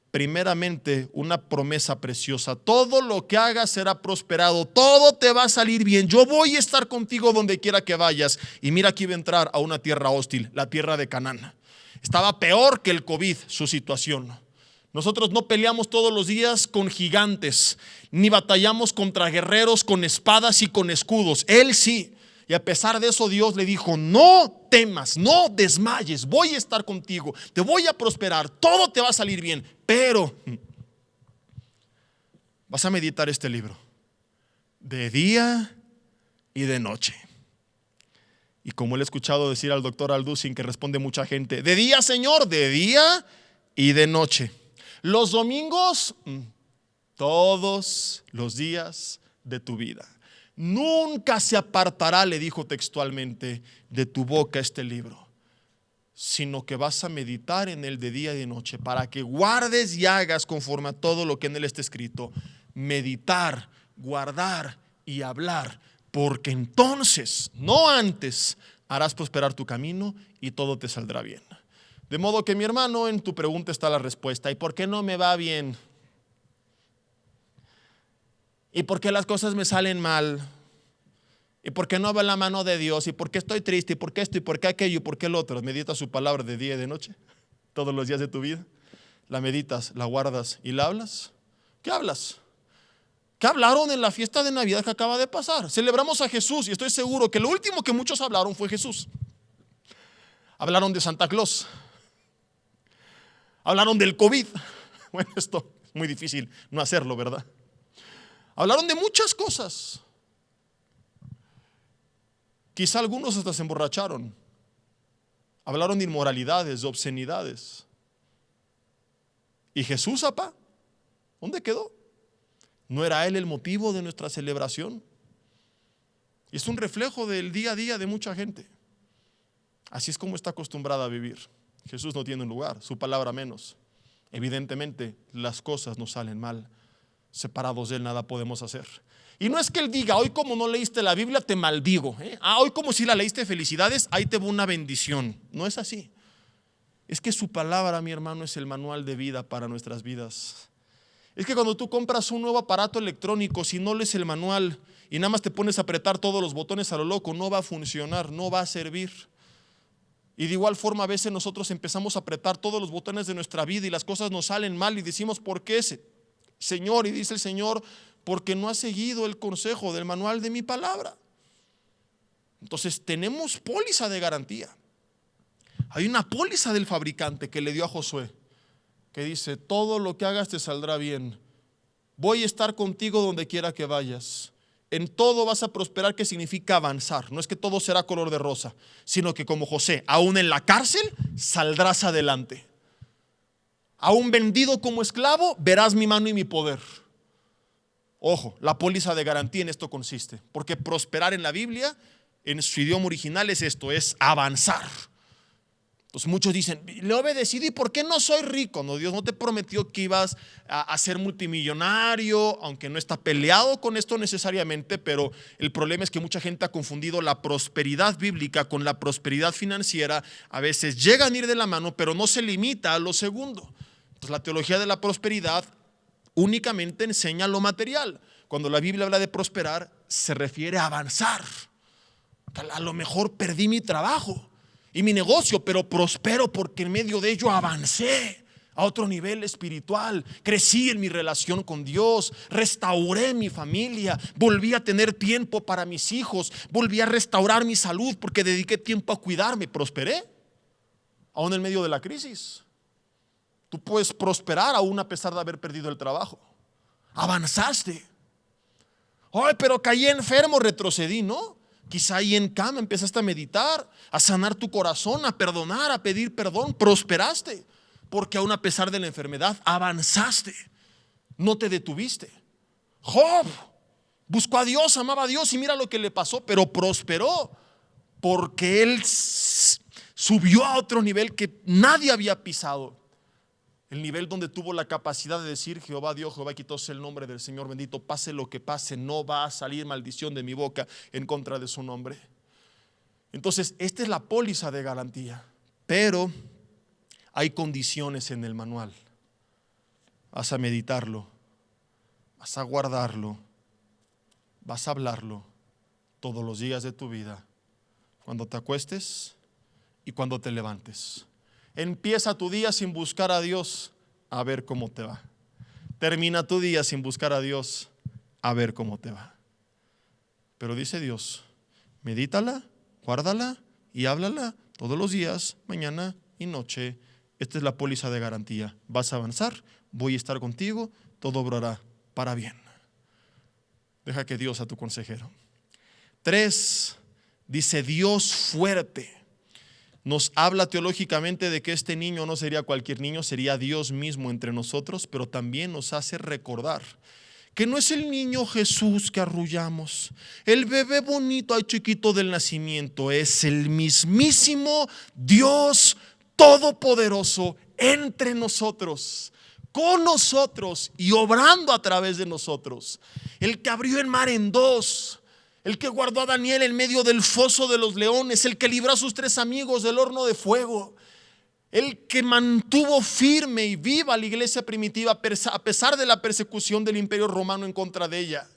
primeramente, una promesa preciosa: todo lo que hagas será prosperado, todo te va a salir bien, yo voy a estar contigo donde quiera que vayas. Y mira que iba a entrar a una tierra hostil, la tierra de Canaán. Estaba peor que el COVID su situación. Nosotros no peleamos todos los días con gigantes, ni batallamos contra guerreros con espadas y con escudos. Él sí. Y a pesar de eso, Dios le dijo: no temas, no desmayes, voy a estar contigo, te voy a prosperar, todo te va a salir bien, pero vas a meditar este libro de día y de noche. Y como le he escuchado decir al doctor Alducin, que responde mucha gente: de día, Señor, de día y de noche. Los domingos todos los días de tu vida. Nunca se apartará, le dijo textualmente, de tu boca este libro, sino que vas a meditar en él de día y de noche, para que guardes y hagas conforme a todo lo que en él está escrito. Meditar, guardar y hablar, porque entonces, no antes, harás prosperar tu camino y todo te saldrá bien. De modo que, mi hermano, en tu pregunta está la respuesta. ¿Y por qué no me va bien? ¿Y por qué las cosas me salen mal? ¿Y por qué no veo la mano de Dios? ¿Y por qué estoy triste? ¿Y por qué esto? ¿Y por qué aquello? ¿Y por qué el otro? Medita su palabra de día y de noche, todos los días de tu vida. La meditas, la guardas y la hablas. ¿Qué hablas? ¿Qué hablaron en la fiesta de Navidad que acaba de pasar? Celebramos a Jesús y estoy seguro que lo último que muchos hablaron fue Jesús. Hablaron de Santa Claus. Hablaron del COVID. Bueno, esto es muy difícil no hacerlo, ¿verdad? Hablaron de muchas cosas. Quizá algunos hasta se emborracharon. Hablaron de inmoralidades, de obscenidades. ¿Y Jesús, apá? ¿Dónde quedó? ¿No era Él el motivo de nuestra celebración? Y es un reflejo del día a día de mucha gente. Así es como está acostumbrada a vivir. Jesús no tiene un lugar, su palabra menos. Evidentemente las cosas nos salen mal. Separados de Él nada podemos hacer. Y no es que Él diga, hoy como no leíste la Biblia te maldigo, hoy como si la leíste, felicidades, ahí te va una bendición. No es así. Es que su palabra, mi hermano, es el manual de vida para nuestras vidas. Es que cuando tú compras un nuevo aparato electrónico, si no lees el manual y nada más te pones a apretar todos los botones a lo loco, no va a funcionar, no va a servir. Y de igual forma a veces nosotros empezamos a apretar todos los botones de nuestra vida y las cosas nos salen mal y decimos, ¿por qué Señor? Y dice el Señor, porque no has seguido el consejo del manual de mi palabra. Entonces tenemos póliza de garantía. Hay una póliza del fabricante que le dio a Josué, que dice, todo lo que hagas te saldrá bien. Voy a estar contigo donde quiera que vayas. En todo vas a prosperar, que significa avanzar. No es que todo será color de rosa, sino que como José, aún en la cárcel, saldrás adelante. Aún vendido como esclavo, verás mi mano y mi poder. Ojo, la póliza de garantía en esto consiste, porque prosperar en la Biblia, en su idioma original es esto, es avanzar. Entonces muchos dicen, le he obedecido y ¿por qué no soy rico? No, Dios no te prometió que ibas a ser multimillonario, aunque no está peleado con esto necesariamente, pero el problema es que mucha gente ha confundido la prosperidad bíblica con la prosperidad financiera. A veces llegan a ir de la mano, pero no se limita a lo segundo. Entonces la teología de la prosperidad únicamente enseña lo material. Cuando la Biblia habla de prosperar, se refiere a avanzar. A lo mejor perdí mi trabajo y mi negocio, pero prospero porque en medio de ello avancé a otro nivel espiritual, crecí en mi relación con Dios, restauré mi familia, volví a tener tiempo para mis hijos, volví a restaurar mi salud porque dediqué tiempo a cuidarme, prosperé, aún en medio de la crisis. Tú puedes prosperar aún a pesar de haber perdido el trabajo. Avanzaste. Ay, pero caí enfermo, retrocedí, ¿no? Quizá ahí en cama empezaste a meditar, a sanar tu corazón, a perdonar, a pedir perdón. Prosperaste, porque aún a pesar de la enfermedad avanzaste, no te detuviste. Job buscó a Dios, amaba a Dios y mira lo que le pasó, pero prosperó porque él subió a otro nivel que nadie había pisado. El nivel donde tuvo la capacidad de decir, Jehová Dios, Jehová quitóse el nombre del Señor bendito, pase lo que pase, no va a salir maldición de mi boca en contra de su nombre. Entonces, esta es la póliza de garantía, pero hay condiciones en el manual. Vas a meditarlo, vas a guardarlo, vas a hablarlo todos los días de tu vida, cuando te acuestes y cuando te levantes. Empieza tu día sin buscar a Dios, a ver cómo te va. Termina tu día sin buscar a Dios, a ver cómo te va. Pero dice Dios, medítala, guárdala y háblala todos los días, mañana y noche. Esta es la póliza de garantía. Vas a avanzar, voy a estar contigo, todo obrará para bien. Deja que Dios sea tu consejero. 3, dice Dios fuerte. nos habla teológicamente de que este niño no sería cualquier niño, sería Dios mismo entre nosotros, pero también nos hace recordar que no es el niño Jesús que arrullamos, el bebé bonito, ay chiquito del nacimiento, es el mismísimo Dios todopoderoso entre nosotros, con nosotros y obrando a través de nosotros. El que abrió el mar en dos, el que guardó a Daniel en medio del foso de los leones, el que libró a sus 3 amigos del horno de fuego, el que mantuvo firme y viva la iglesia primitiva a pesar de la persecución del imperio romano en contra de ella.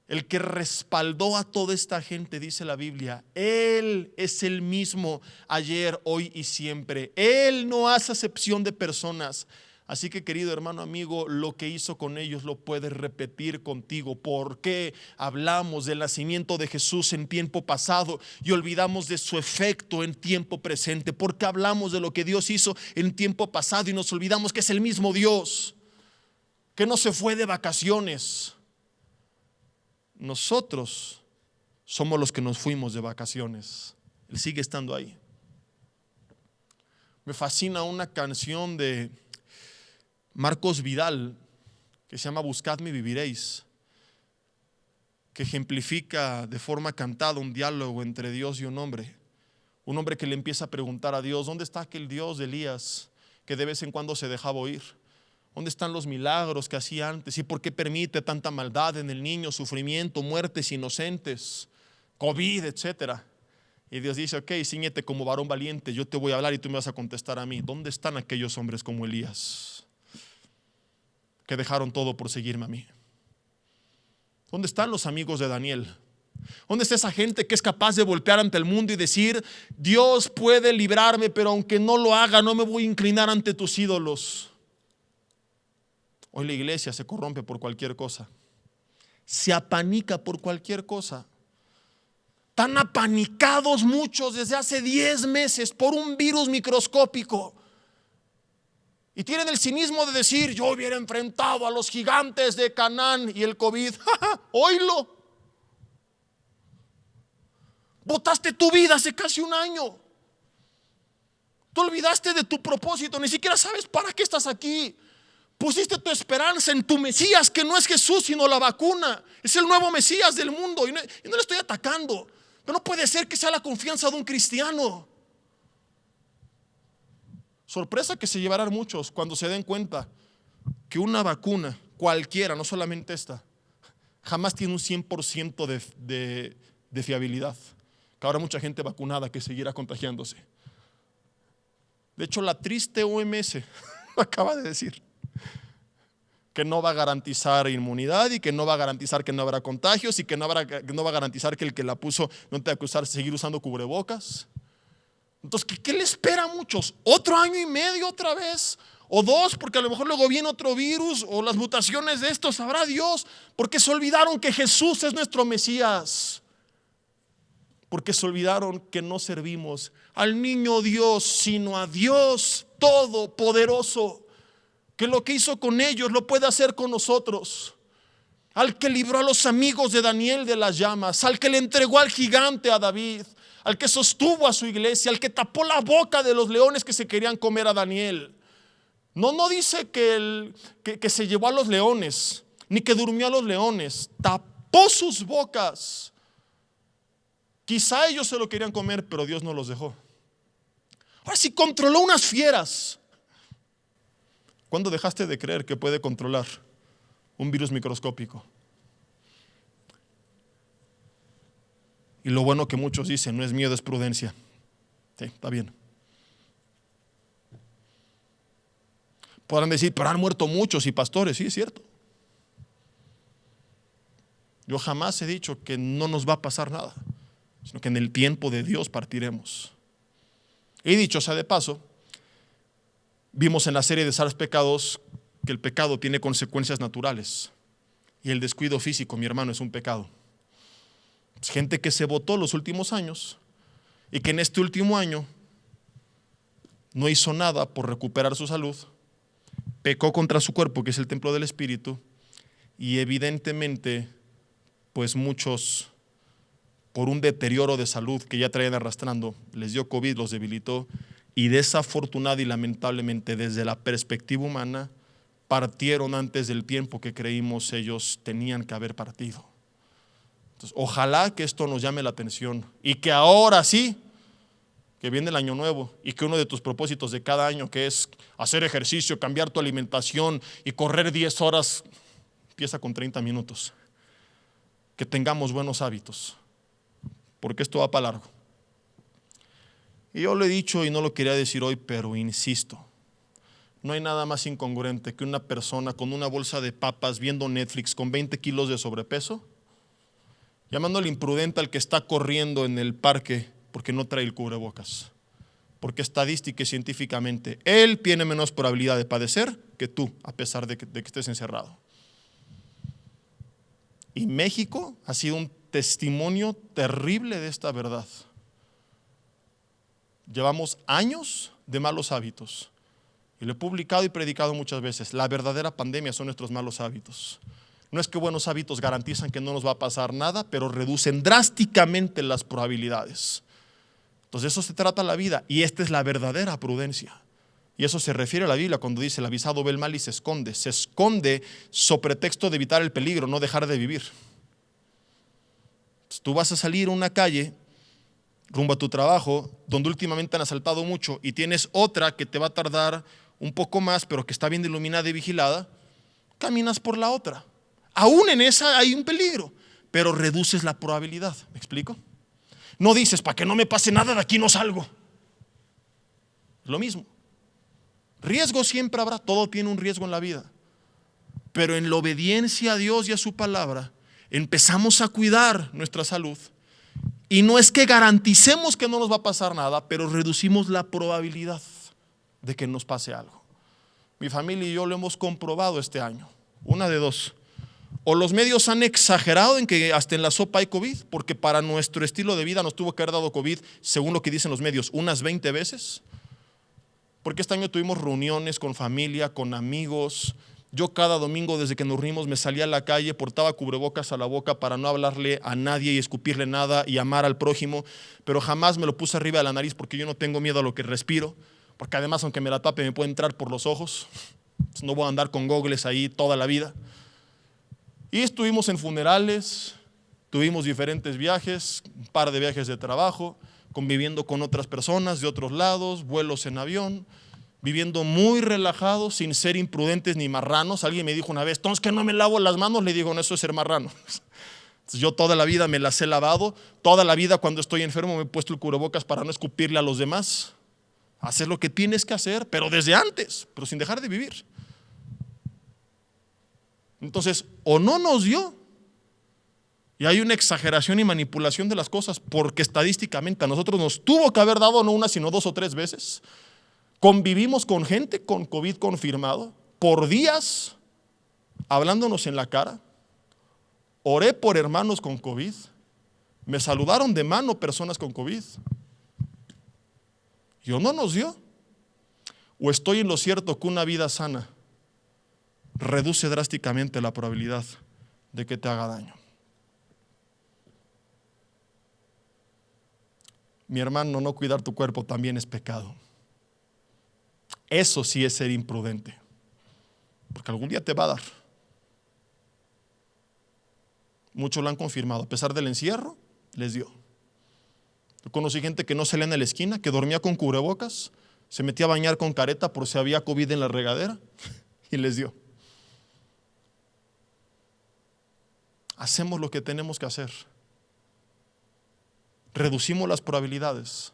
El que respaldó a toda esta gente, dice la Biblia, Él es el mismo ayer, hoy y siempre. Él no hace acepción de personas. Así que, querido hermano, amigo, lo que hizo con ellos lo puede repetir contigo. ¿Por qué hablamos del nacimiento de Jesús en tiempo pasado y olvidamos de su efecto en tiempo presente? ¿Por qué hablamos de lo que Dios hizo en tiempo pasado y nos olvidamos que es el mismo Dios, que no se fue de vacaciones? Nosotros somos los que nos fuimos de vacaciones. Él sigue estando ahí. Me fascina una canción de Marcos Vidal que se llama Buscadme y viviréis, que ejemplifica de forma cantada un diálogo entre Dios y un hombre que le empieza a preguntar a Dios: ¿dónde está aquel Dios de Elías que de vez en cuando se dejaba oír? ¿Dónde están los milagros que hacía antes? ¿Y por qué permite tanta maldad en el niño, sufrimiento, muertes inocentes, COVID, etcétera? Y Dios dice: ok, ciñete como varón valiente, yo te voy a hablar y tú me vas a contestar a mí. ¿Dónde están aquellos hombres como Elías que dejaron todo por seguirme a mí? ¿Dónde están los amigos de Daniel? ¿Dónde está esa gente que es capaz de voltear ante el mundo y decir: Dios puede librarme, pero aunque no lo haga, no me voy a inclinar ante tus ídolos? Hoy la iglesia se corrompe por cualquier cosa, se apanica por cualquier cosa. Tan apanicados muchos desde hace 10 meses por un virus microscópico. Y tienen el cinismo de decir: yo hubiera enfrentado a los gigantes de Canaán y el COVID. Oílo. Botaste tu vida hace casi un año. Te olvidaste de tu propósito, ni siquiera sabes para qué estás aquí. Pusiste tu esperanza en tu Mesías, que no es Jesús sino la vacuna. Es el nuevo Mesías del mundo. Y no le estoy atacando, pero no puede ser que sea la confianza de un cristiano. Sorpresa que se llevarán muchos cuando se den cuenta que una vacuna cualquiera, no solamente esta, jamás tiene un 100% de fiabilidad. Que habrá mucha gente vacunada que seguirá contagiándose. De hecho, la triste OMS acaba de decir que no va a garantizar inmunidad y que no va a garantizar que no habrá contagios y que no va a garantizar que el que la puso no tenga que seguir usando cubrebocas. Entonces, ¿qué le espera a muchos? ¿Otro año y medio otra vez? ¿O 2? Porque a lo mejor luego viene otro virus o las mutaciones de esto, sabrá Dios. Porque se olvidaron que Jesús es nuestro Mesías. Porque se olvidaron que no servimos al niño Dios, sino a Dios Todopoderoso, que lo que hizo con ellos lo puede hacer con nosotros. Al que libró a los amigos de Daniel de las llamas, al que le entregó al gigante a David, al que sostuvo a su iglesia, al que tapó la boca de los leones que se querían comer a Daniel. No dice que se llevó a los leones, ni que durmió a los leones, tapó sus bocas. Quizá ellos se lo querían comer, pero Dios no los dejó. Ahora, si controló unas fieras, ¿cuándo dejaste de creer que puede controlar un virus microscópico? Y lo bueno que muchos dicen: no es miedo, es prudencia. Sí, está bien. Podrán decir: pero han muerto muchos y pastores. Sí, es cierto. Yo jamás he dicho que no nos va a pasar nada, sino que en el tiempo de Dios partiremos. Y dicho sea de paso, vimos en la serie de 6 pecados que el pecado tiene consecuencias naturales y el descuido físico, mi hermano, es un pecado. Es gente que se botó los últimos años y que en este último año no hizo nada por recuperar su salud, pecó contra su cuerpo, que es el templo del Espíritu, y evidentemente pues muchos por un deterioro de salud que ya traían arrastrando, les dio COVID, los debilitó y desafortunada y lamentablemente desde la perspectiva humana partieron antes del tiempo que creímos ellos tenían que haber partido. Entonces, ojalá que esto nos llame la atención y que ahora sí, que viene el año nuevo y que uno de tus propósitos de cada año, que es hacer ejercicio, cambiar tu alimentación y correr 10 horas, empieza con 30 minutos. Que tengamos buenos hábitos, porque esto va para largo. Y yo lo he dicho y no lo quería decir hoy, pero insisto, no hay nada más incongruente que una persona con una bolsa de papas viendo Netflix con 20 kilos de sobrepeso, llamándole imprudente al que está corriendo en el parque porque no trae el cubrebocas. Porque estadística y científicamente, él tiene menos probabilidad de padecer que tú, a pesar de que estés encerrado. Y México ha sido un testimonio terrible de esta verdad. Llevamos años de malos hábitos. Y lo he publicado y predicado muchas veces. La verdadera pandemia son nuestros malos hábitos. No es que buenos hábitos garantizan que no nos va a pasar nada, pero reducen drásticamente las probabilidades. Entonces de eso se trata la vida y esta es la verdadera prudencia. Y eso se refiere a la Biblia cuando dice el avisado ve el mal y se esconde. Se esconde sobre pretexto de evitar el peligro, no dejar de vivir. Entonces, tú vas a salir a una calle rumbo a tu trabajo donde últimamente han asaltado mucho y tienes otra que te va a tardar un poco más pero que está bien iluminada y vigilada, caminas por la otra. Aún en esa hay un peligro, pero reduces la probabilidad. ¿Me explico? No dices, para que no me pase nada, de aquí no salgo. Lo mismo. Riesgo siempre habrá, todo tiene un riesgo en la vida. Pero en la obediencia a Dios y a su palabra, empezamos a cuidar nuestra salud. Y no es que garanticemos que no nos va a pasar nada, pero reducimos la probabilidad de que nos pase algo. Mi familia y yo lo hemos comprobado este año. Una de dos. O los medios han exagerado en que hasta en la sopa hay COVID, porque para nuestro estilo de vida nos tuvo que haber dado COVID, según lo que dicen los medios, unas 20 veces. Porque este año tuvimos reuniones con familia, con amigos. Yo cada domingo desde que nos reunimos me salía a la calle, portaba cubrebocas a la boca para no hablarle a nadie y escupirle nada y amar al prójimo, pero jamás me lo puse arriba de la nariz porque yo no tengo miedo a lo que respiro, porque además aunque me la tape me puede entrar por los ojos. Entonces, no voy a andar con gogles ahí toda la vida. Y estuvimos en funerales, tuvimos diferentes viajes, un par de viajes de trabajo, conviviendo con otras personas de otros lados, vuelos en avión, viviendo muy relajados, sin ser imprudentes ni marranos. Alguien me dijo una vez, entonces que no me lavo las manos, le digo, no, eso es ser marrano. Entonces, yo toda la vida me las he lavado, toda la vida cuando estoy enfermo me he puesto el cubrebocas para no escupirle a los demás. Hacer lo que tienes que hacer, pero desde antes, pero sin dejar de vivir. Entonces, o no nos dio, y hay una exageración y manipulación de las cosas, porque estadísticamente a nosotros nos tuvo que haber dado no una, sino 2 o 3 veces. Convivimos con gente con COVID confirmado, por días, hablándonos en la cara. Oré por hermanos con COVID, me saludaron de mano personas con COVID. ¿Y o no nos dio? ¿O estoy en lo cierto que una vida sana reduce drásticamente la probabilidad de que te haga daño? Mi hermano, no cuidar tu cuerpo también es pecado. Eso sí es ser imprudente, porque algún día te va a dar. Muchos lo han confirmado, a pesar del encierro, les dio. Yo conocí gente que no salía en la esquina, que dormía con cubrebocas, se metía a bañar con careta por si había COVID en la regadera y les dio. Hacemos lo que tenemos que hacer. Reducimos las probabilidades,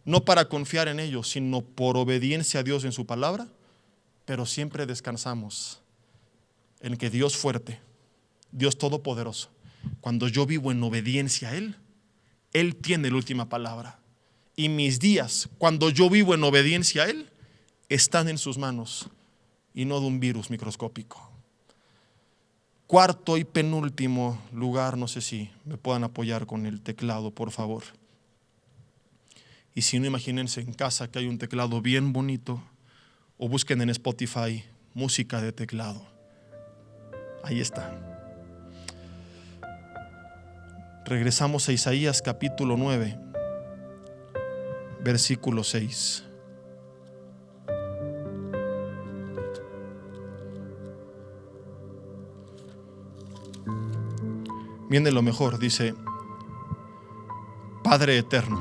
no para confiar en ellos, sino por obediencia a Dios en su palabra, pero siempre descansamos en que Dios fuerte, Dios todopoderoso, cuando yo vivo en obediencia a Él, Él tiene la última palabra. Y mis días, cuando yo vivo en obediencia a Él, están en sus manos y no de un virus microscópico. Cuarto y penúltimo lugar, no sé si me puedan apoyar con el teclado, por favor. Y si no, imagínense en casa que hay un teclado bien bonito, o busquen en Spotify música de teclado. Ahí está. Regresamos a Isaías capítulo 9, versículo 6. Viene lo mejor, dice: Padre eterno,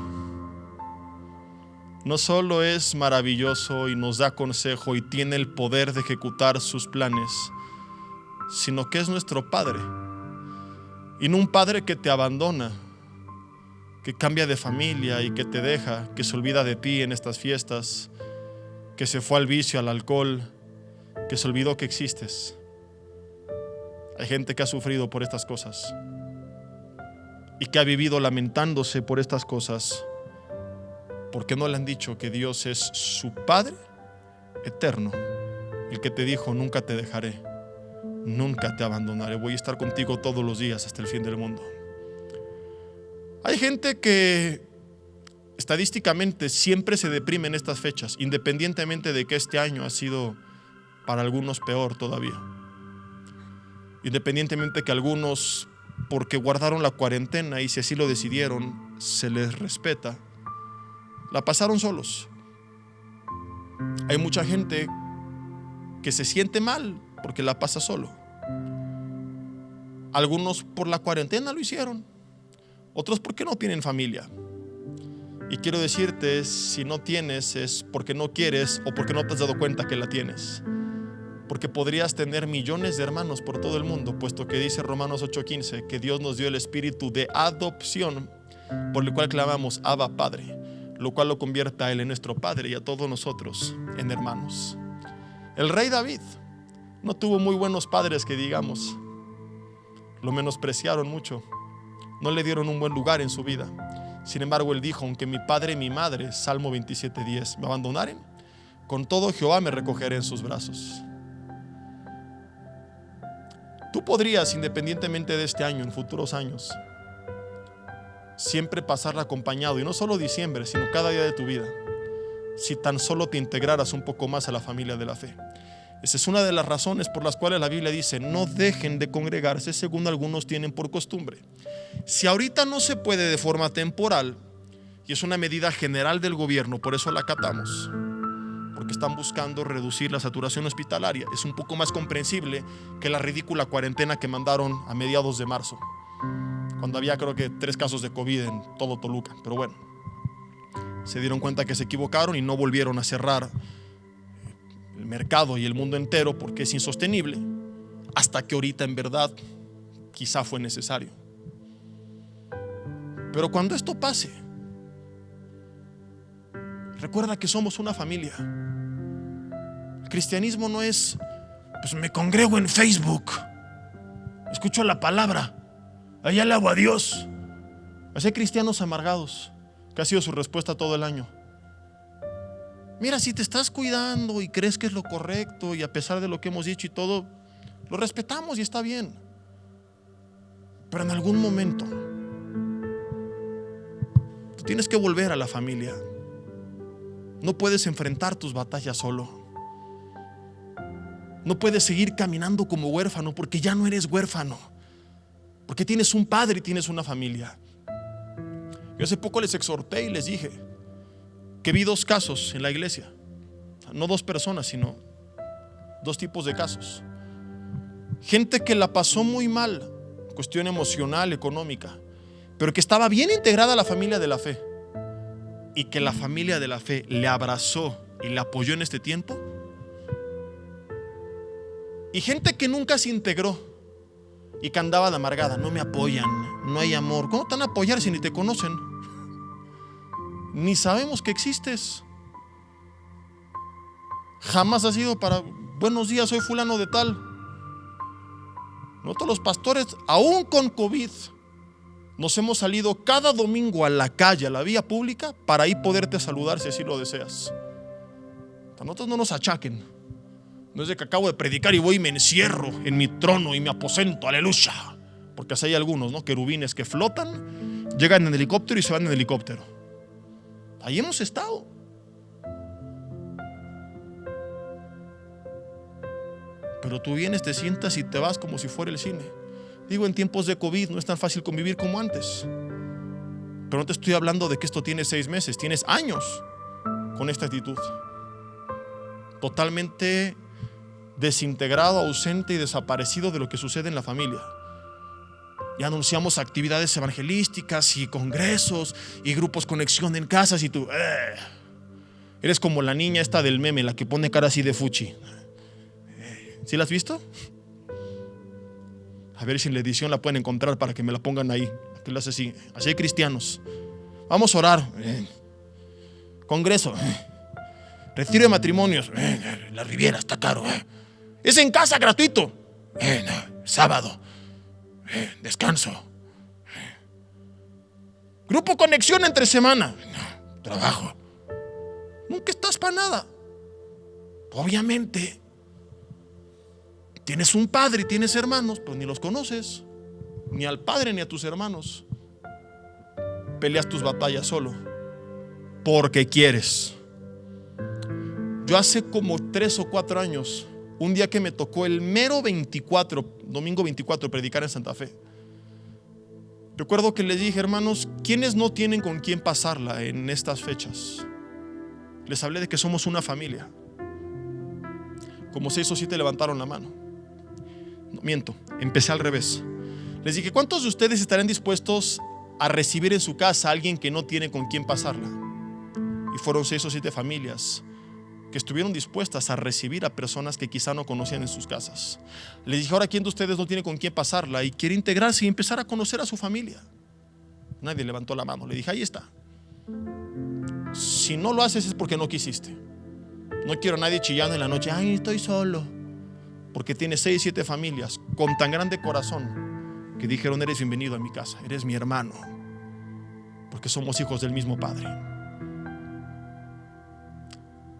no solo es maravilloso y nos da consejo y tiene el poder de ejecutar sus planes, sino que es nuestro Padre. Y no un Padre que te abandona, que cambia de familia y que te deja, que se olvida de ti en estas fiestas, que se fue al vicio, al alcohol, que se olvidó que existes. Hay gente que ha sufrido por estas cosas y que ha vivido lamentándose por estas cosas, porque no le han dicho que Dios es su Padre eterno, el que te dijo: nunca te dejaré, nunca te abandonaré, voy a estar contigo todos los días hasta el fin del mundo. Hay gente que estadísticamente siempre se deprime en estas fechas, independientemente de que este año ha sido para algunos peor todavía, independientemente que algunos, porque guardaron la cuarentena y si así lo decidieron, se les respeta, la pasaron solos. Hay mucha gente que se siente mal porque la pasa solo. Algunos por la cuarentena lo hicieron, otros porque no tienen familia. Y quiero decirte, si no tienes es porque no quieres o porque no te has dado cuenta que la tienes. Porque podrías tener millones de hermanos por todo el mundo, puesto que dice Romanos 8:15 que Dios nos dio el espíritu de adopción, por el cual clamamos Abba Padre, lo cual lo convierte a Él en nuestro Padre y a todos nosotros en hermanos. El rey David no tuvo muy buenos padres que digamos, lo menospreciaron mucho, no le dieron un buen lugar en su vida. Sin embargo, él dijo: aunque mi padre y mi madre, Salmo 27:10, me abandonaren, con todo Jehová me recogeré en sus brazos. Tú podrías, independientemente de este año, en futuros años, siempre pasarla acompañado, y no solo diciembre, sino cada día de tu vida, si tan solo te integraras un poco más a la familia de la fe. Esa es una de las razones por las cuales la Biblia dice: no dejen de congregarse según algunos tienen por costumbre. Si ahorita no se puede de forma temporal, y es una medida general del gobierno, por eso la acatamos, porque están buscando reducir la saturación hospitalaria. Es un poco más comprensible que la ridícula cuarentena que mandaron a mediados de marzo, cuando había creo que 3 casos de COVID en todo Toluca. Pero bueno, se dieron cuenta que se equivocaron y no volvieron a cerrar el mercado y el mundo entero, porque es insostenible, hasta que ahorita en verdad quizá fue necesario. Pero cuando esto pase, recuerda que somos una familia. El cristianismo no es, pues me congrego en Facebook, escucho la palabra, allá le hago a Dios. Hay cristianos amargados, que ha sido su respuesta todo el año. Mira, si te estás cuidando y crees que es lo correcto, y a pesar de lo que hemos dicho y todo, lo respetamos y está bien. Pero en algún momento tú tienes que volver a la familia. No puedes enfrentar tus batallas solo. No puedes seguir caminando como huérfano, porque ya no eres huérfano, porque tienes un padre y tienes una familia. Yo hace poco les exhorté y les dije que vi 2 casos en la iglesia. No 2 personas, sino 2 tipos de casos. Gente que la pasó muy mal, cuestión emocional, económica, pero que estaba bien integrada a la familia de la fe, y que la familia de la fe le abrazó y le apoyó en este tiempo. Y gente que nunca se integró y que andaba de amargada: no me apoyan, no hay amor. ¿Cómo te van a apoyar si ni te conocen? Ni sabemos que existes. Jamás ha sido para buenos días, soy fulano de tal. Nosotros los pastores, aún con COVID, nos hemos salido cada domingo a la calle, a la vía pública, para ahí poderte saludar si así lo deseas. A nosotros no nos achaquen. No es de que acabo de predicar y voy y me encierro en mi trono y me aposento, aleluya. Porque así hay algunos, ¿no? Querubines que flotan, llegan en helicóptero y se van en helicóptero. Ahí hemos estado. Pero tú vienes, te sientas y te vas como si fuera el cine. Digo, en tiempos de COVID no es tan fácil convivir como antes. Pero no te estoy hablando de que esto tiene 6 meses, tienes años con esta actitud. Totalmente desintegrado, ausente y desaparecido de lo que sucede en la familia. Y anunciamos actividades evangelísticas y congresos y grupos conexión en casas y tú eres como la niña esta del meme, la que pone cara así de fuchi. ¿Sí la has visto? A ver si en la edición la pueden encontrar para que me la pongan ahí. Que lo hace así. Así hay cristianos. Vamos a orar. Congreso. Retiro de matrimonios. La Riviera está caro. Es en casa, gratuito. Sábado. Descanso. Grupo conexión entre semana. Trabajo. Nunca estás para nada. Obviamente tienes un padre y tienes hermanos, pero ni los conoces, ni al padre ni a tus hermanos. Peleas tus batallas solo porque quieres. Yo hace como 3 o 4 años, un día que me tocó el mero 24, domingo 24, predicar en Santa Fe, recuerdo que les dije: hermanos, ¿quiénes no tienen con quién pasarla en estas fechas? Les hablé de que somos una familia. Como 6 o 7 levantaron la mano. No, miento, empecé al revés. Les dije: ¿cuántos de ustedes estarán dispuestos a recibir en su casa a alguien que no tiene con quién pasarla? Y fueron 6 o 7 familias que estuvieron dispuestas a recibir a personas que quizá no conocían en sus casas. Les dije: ahora, ¿quién de ustedes no tiene con quién pasarla y quiere integrarse y empezar a conocer a su familia? Nadie levantó la mano. Le dije: ahí está. Si no lo haces es porque no quisiste. No quiero a nadie chillando en la noche: ay, estoy solo. Porque tiene 6, 7 familias con tan grande corazón que dijeron: eres bienvenido a mi casa, eres mi hermano, porque somos hijos del mismo Padre.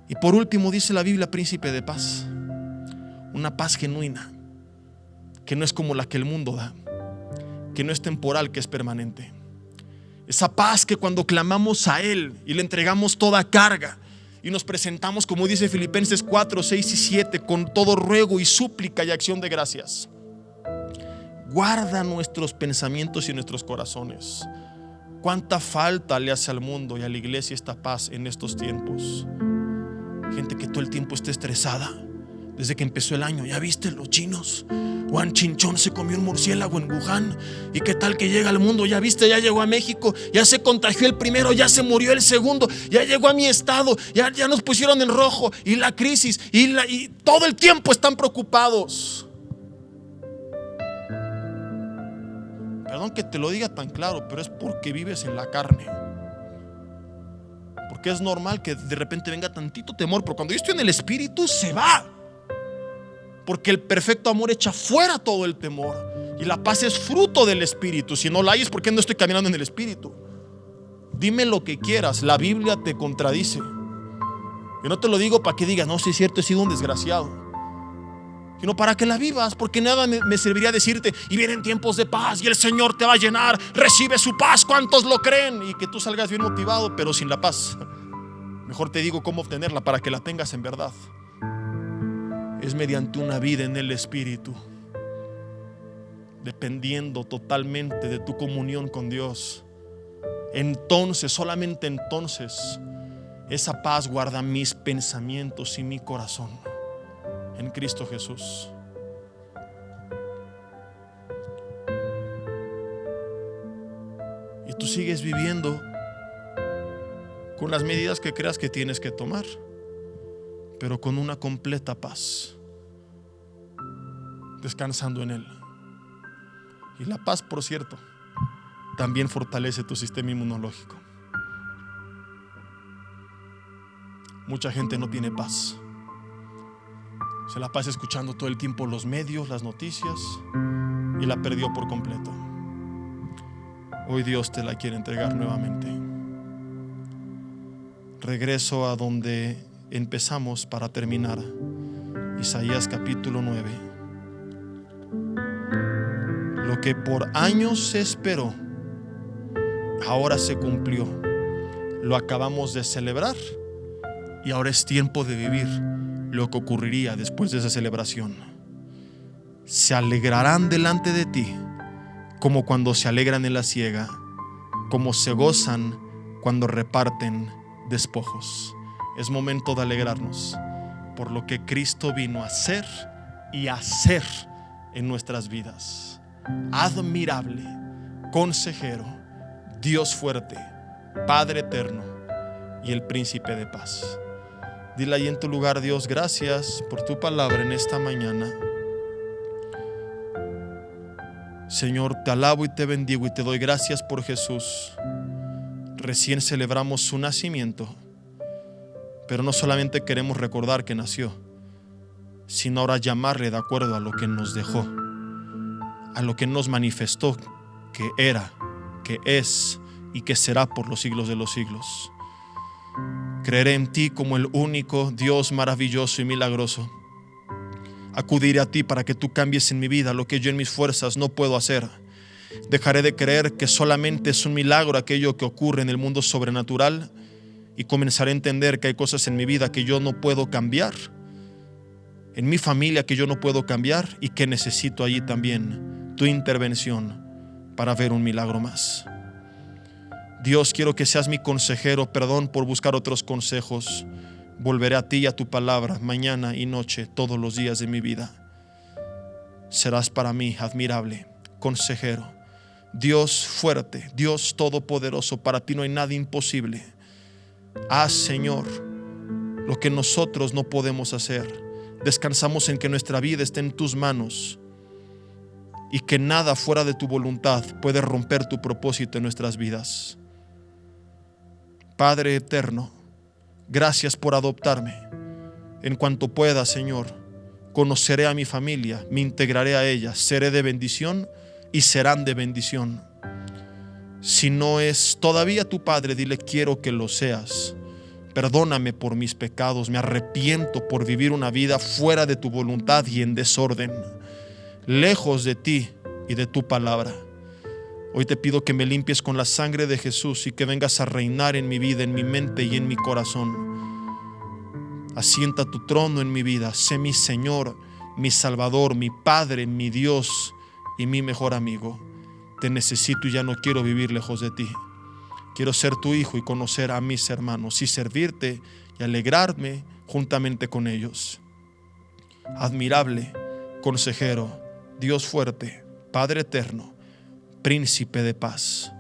Y por último dice la Biblia: príncipe de paz. Una paz genuina, que no es como la que el mundo da, que no es temporal, que es permanente. Esa paz que cuando clamamos a Él y le entregamos toda carga y nos presentamos, como dice Filipenses 4, 6 y 7, con todo ruego y súplica y acción de gracias, guarda nuestros pensamientos y nuestros corazones. ¿Cuánta falta le hace al mundo y a la iglesia esta paz en estos tiempos? Gente que todo el tiempo está estresada. Desde que empezó el año, ¿ya viste los chinos? Juan Chinchón se comió un murciélago en Wuhan. ¿Y qué tal que llega al mundo? ¿Ya viste? Ya llegó a México, ya se contagió el primero, ya se murió el segundo, ya llegó a mi estado, ya nos pusieron en rojo. Y la crisis, y todo el tiempo están preocupados. Perdón que te lo diga tan claro, pero es porque vives en la carne. Porque es normal que de repente venga tantito temor, pero cuando yo estoy en el Espíritu se va. Porque el perfecto amor echa fuera todo el temor. Y la paz es fruto del Espíritu. Si no la hay es porque no estoy caminando en el Espíritu. Dime lo que quieras, la Biblia te contradice. Y no te lo digo para que digas: no, sí es cierto, he sido un desgraciado, sino para que la vivas. Porque nada me serviría decirte: y vienen tiempos de paz y el Señor te va a llenar, recibe su paz. ¿Cuántos lo creen? Y que tú salgas bien motivado, pero sin la paz. Mejor te digo cómo obtenerla para que la tengas en verdad. Es mediante una vida en el Espíritu, dependiendo totalmente de tu comunión con Dios. Entonces, solamente entonces, esa paz guarda mis pensamientos y mi corazón en Cristo Jesús. Y tú sigues viviendo con las medidas que creas que tienes que tomar, pero con una completa paz, descansando en Él. Y la paz, por cierto, también fortalece tu sistema inmunológico. Mucha gente no tiene paz. Se la pasa escuchando todo el tiempo los medios, las noticias, y la perdió por completo. Hoy Dios te la quiere entregar nuevamente. Regreso a donde empezamos para terminar. Isaías capítulo 9. Lo que por años se esperó, ahora se cumplió. Lo acabamos de celebrar y ahora es tiempo de vivir lo que ocurriría después de esa celebración. Se alegrarán delante de ti como cuando se alegran en la siega, como se gozan cuando reparten despojos. Es momento de alegrarnos por lo que Cristo vino a hacer y a hacer en nuestras vidas. Admirable, consejero, Dios fuerte, Padre eterno y el príncipe de paz. Dile ahí en tu lugar: Dios, gracias por tu palabra en esta mañana. Señor, te alabo y te bendigo y te doy gracias por Jesús. Recién celebramos su nacimiento, pero no solamente queremos recordar que nació, sino ahora llamarle de acuerdo a lo que nos dejó, a lo que nos manifestó que era, que es y que será por los siglos de los siglos. Creeré en ti como el único Dios maravilloso y milagroso. Acudiré a ti para que tú cambies en mi vida lo que yo en mis fuerzas no puedo hacer. Dejaré de creer que solamente es un milagro aquello que ocurre en el mundo sobrenatural y comenzaré a entender que hay cosas en mi vida que yo no puedo cambiar, en mi familia que yo no puedo cambiar, y que necesito allí también tu intervención para ver un milagro más. Dios, quiero que seas mi consejero. Perdón por buscar otros consejos. Volveré a ti y a tu palabra mañana y noche, todos los días de mi vida. Serás para mí admirable, consejero, Dios fuerte, Dios todopoderoso. Para ti no hay nada imposible. Haz, Señor, lo que nosotros no podemos hacer. Descansamos en que nuestra vida esté en tus manos y que nada fuera de tu voluntad puede romper tu propósito en nuestras vidas. Padre eterno, gracias por adoptarme. En cuanto pueda, Señor, conoceré a mi familia, me integraré a ella, seré de bendición y serán de bendición. Si no es todavía tu Padre, dile: quiero que lo seas. Perdóname por mis pecados, me arrepiento por vivir una vida fuera de tu voluntad y en desorden, lejos de ti y de tu palabra. Hoy te pido que me limpies con la sangre de Jesús y que vengas a reinar en mi vida, en mi mente y en mi corazón. Asienta tu trono en mi vida, sé mi Señor, mi Salvador, mi Padre, mi Dios y mi mejor amigo. Te necesito y ya no quiero vivir lejos de ti. Quiero ser tu hijo y conocer a mis hermanos y servirte y alegrarme juntamente con ellos. Admirable, consejero, Dios fuerte, Padre eterno, príncipe de paz.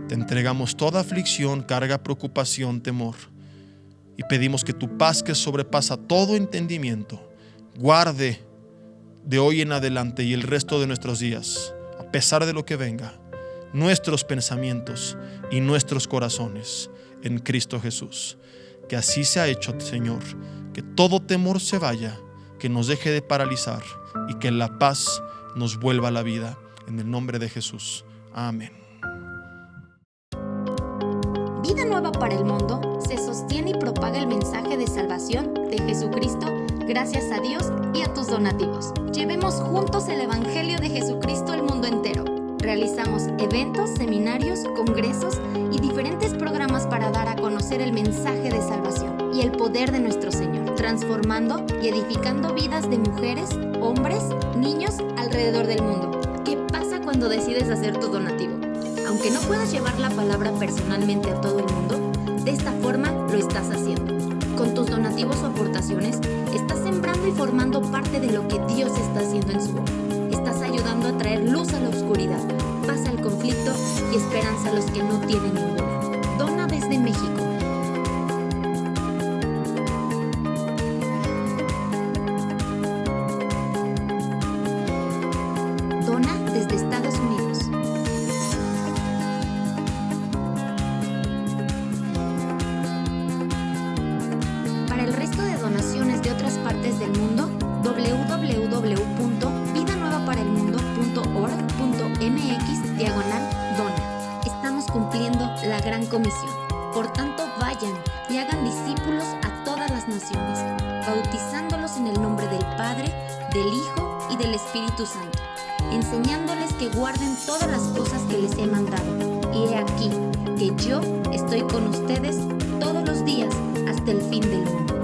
Te entregamos toda aflicción, carga, preocupación, temor, y pedimos que tu paz, que sobrepasa todo entendimiento, guarde de hoy en adelante y el resto de nuestros días, a pesar de lo que venga, nuestros pensamientos y nuestros corazones en Cristo Jesús. Que así sea hecho, Señor, que todo temor se vaya, que nos deje de paralizar y que la paz nos vuelva a la vida, en el nombre de Jesús. Amén. Vida Nueva para el Mundo se sostiene y propaga el mensaje de salvación de Jesucristo gracias a Dios y a tus donativos. Llevemos juntos el Evangelio de Jesucristo al mundo entero. Realizamos eventos, seminarios, congresos y diferentes programas para dar a conocer el mensaje de salvación y el poder de nuestro Señor, transformando y edificando vidas de mujeres, hombres, niños alrededor del mundo. ¿Qué pasa cuando decides hacer tu donativo? Aunque no puedas llevar la palabra personalmente a todo el mundo, de esta forma lo estás haciendo. Con tus donativos o aportaciones, estás sembrando y formando parte de lo que Dios está haciendo en su obra. Estás ayudando a traer luz a la oscuridad, paz al conflicto y esperanza a los que no tienen ninguna. Dona desde México. Dona desde Estados Unidos. Para el resto de donaciones de otras partes del mundo, www.vidanuevaparelmundo.org.mx/dona. Estamos cumpliendo la gran comisión. Por tanto, vayan y hagan discípulos a todas las naciones, bautizándolos en el nombre del Padre, del Hijo y del Espíritu Santo, enseñándoles que guarden todas las cosas que les he mandado. Y he aquí que yo estoy con ustedes todos los días hasta el fin del mundo.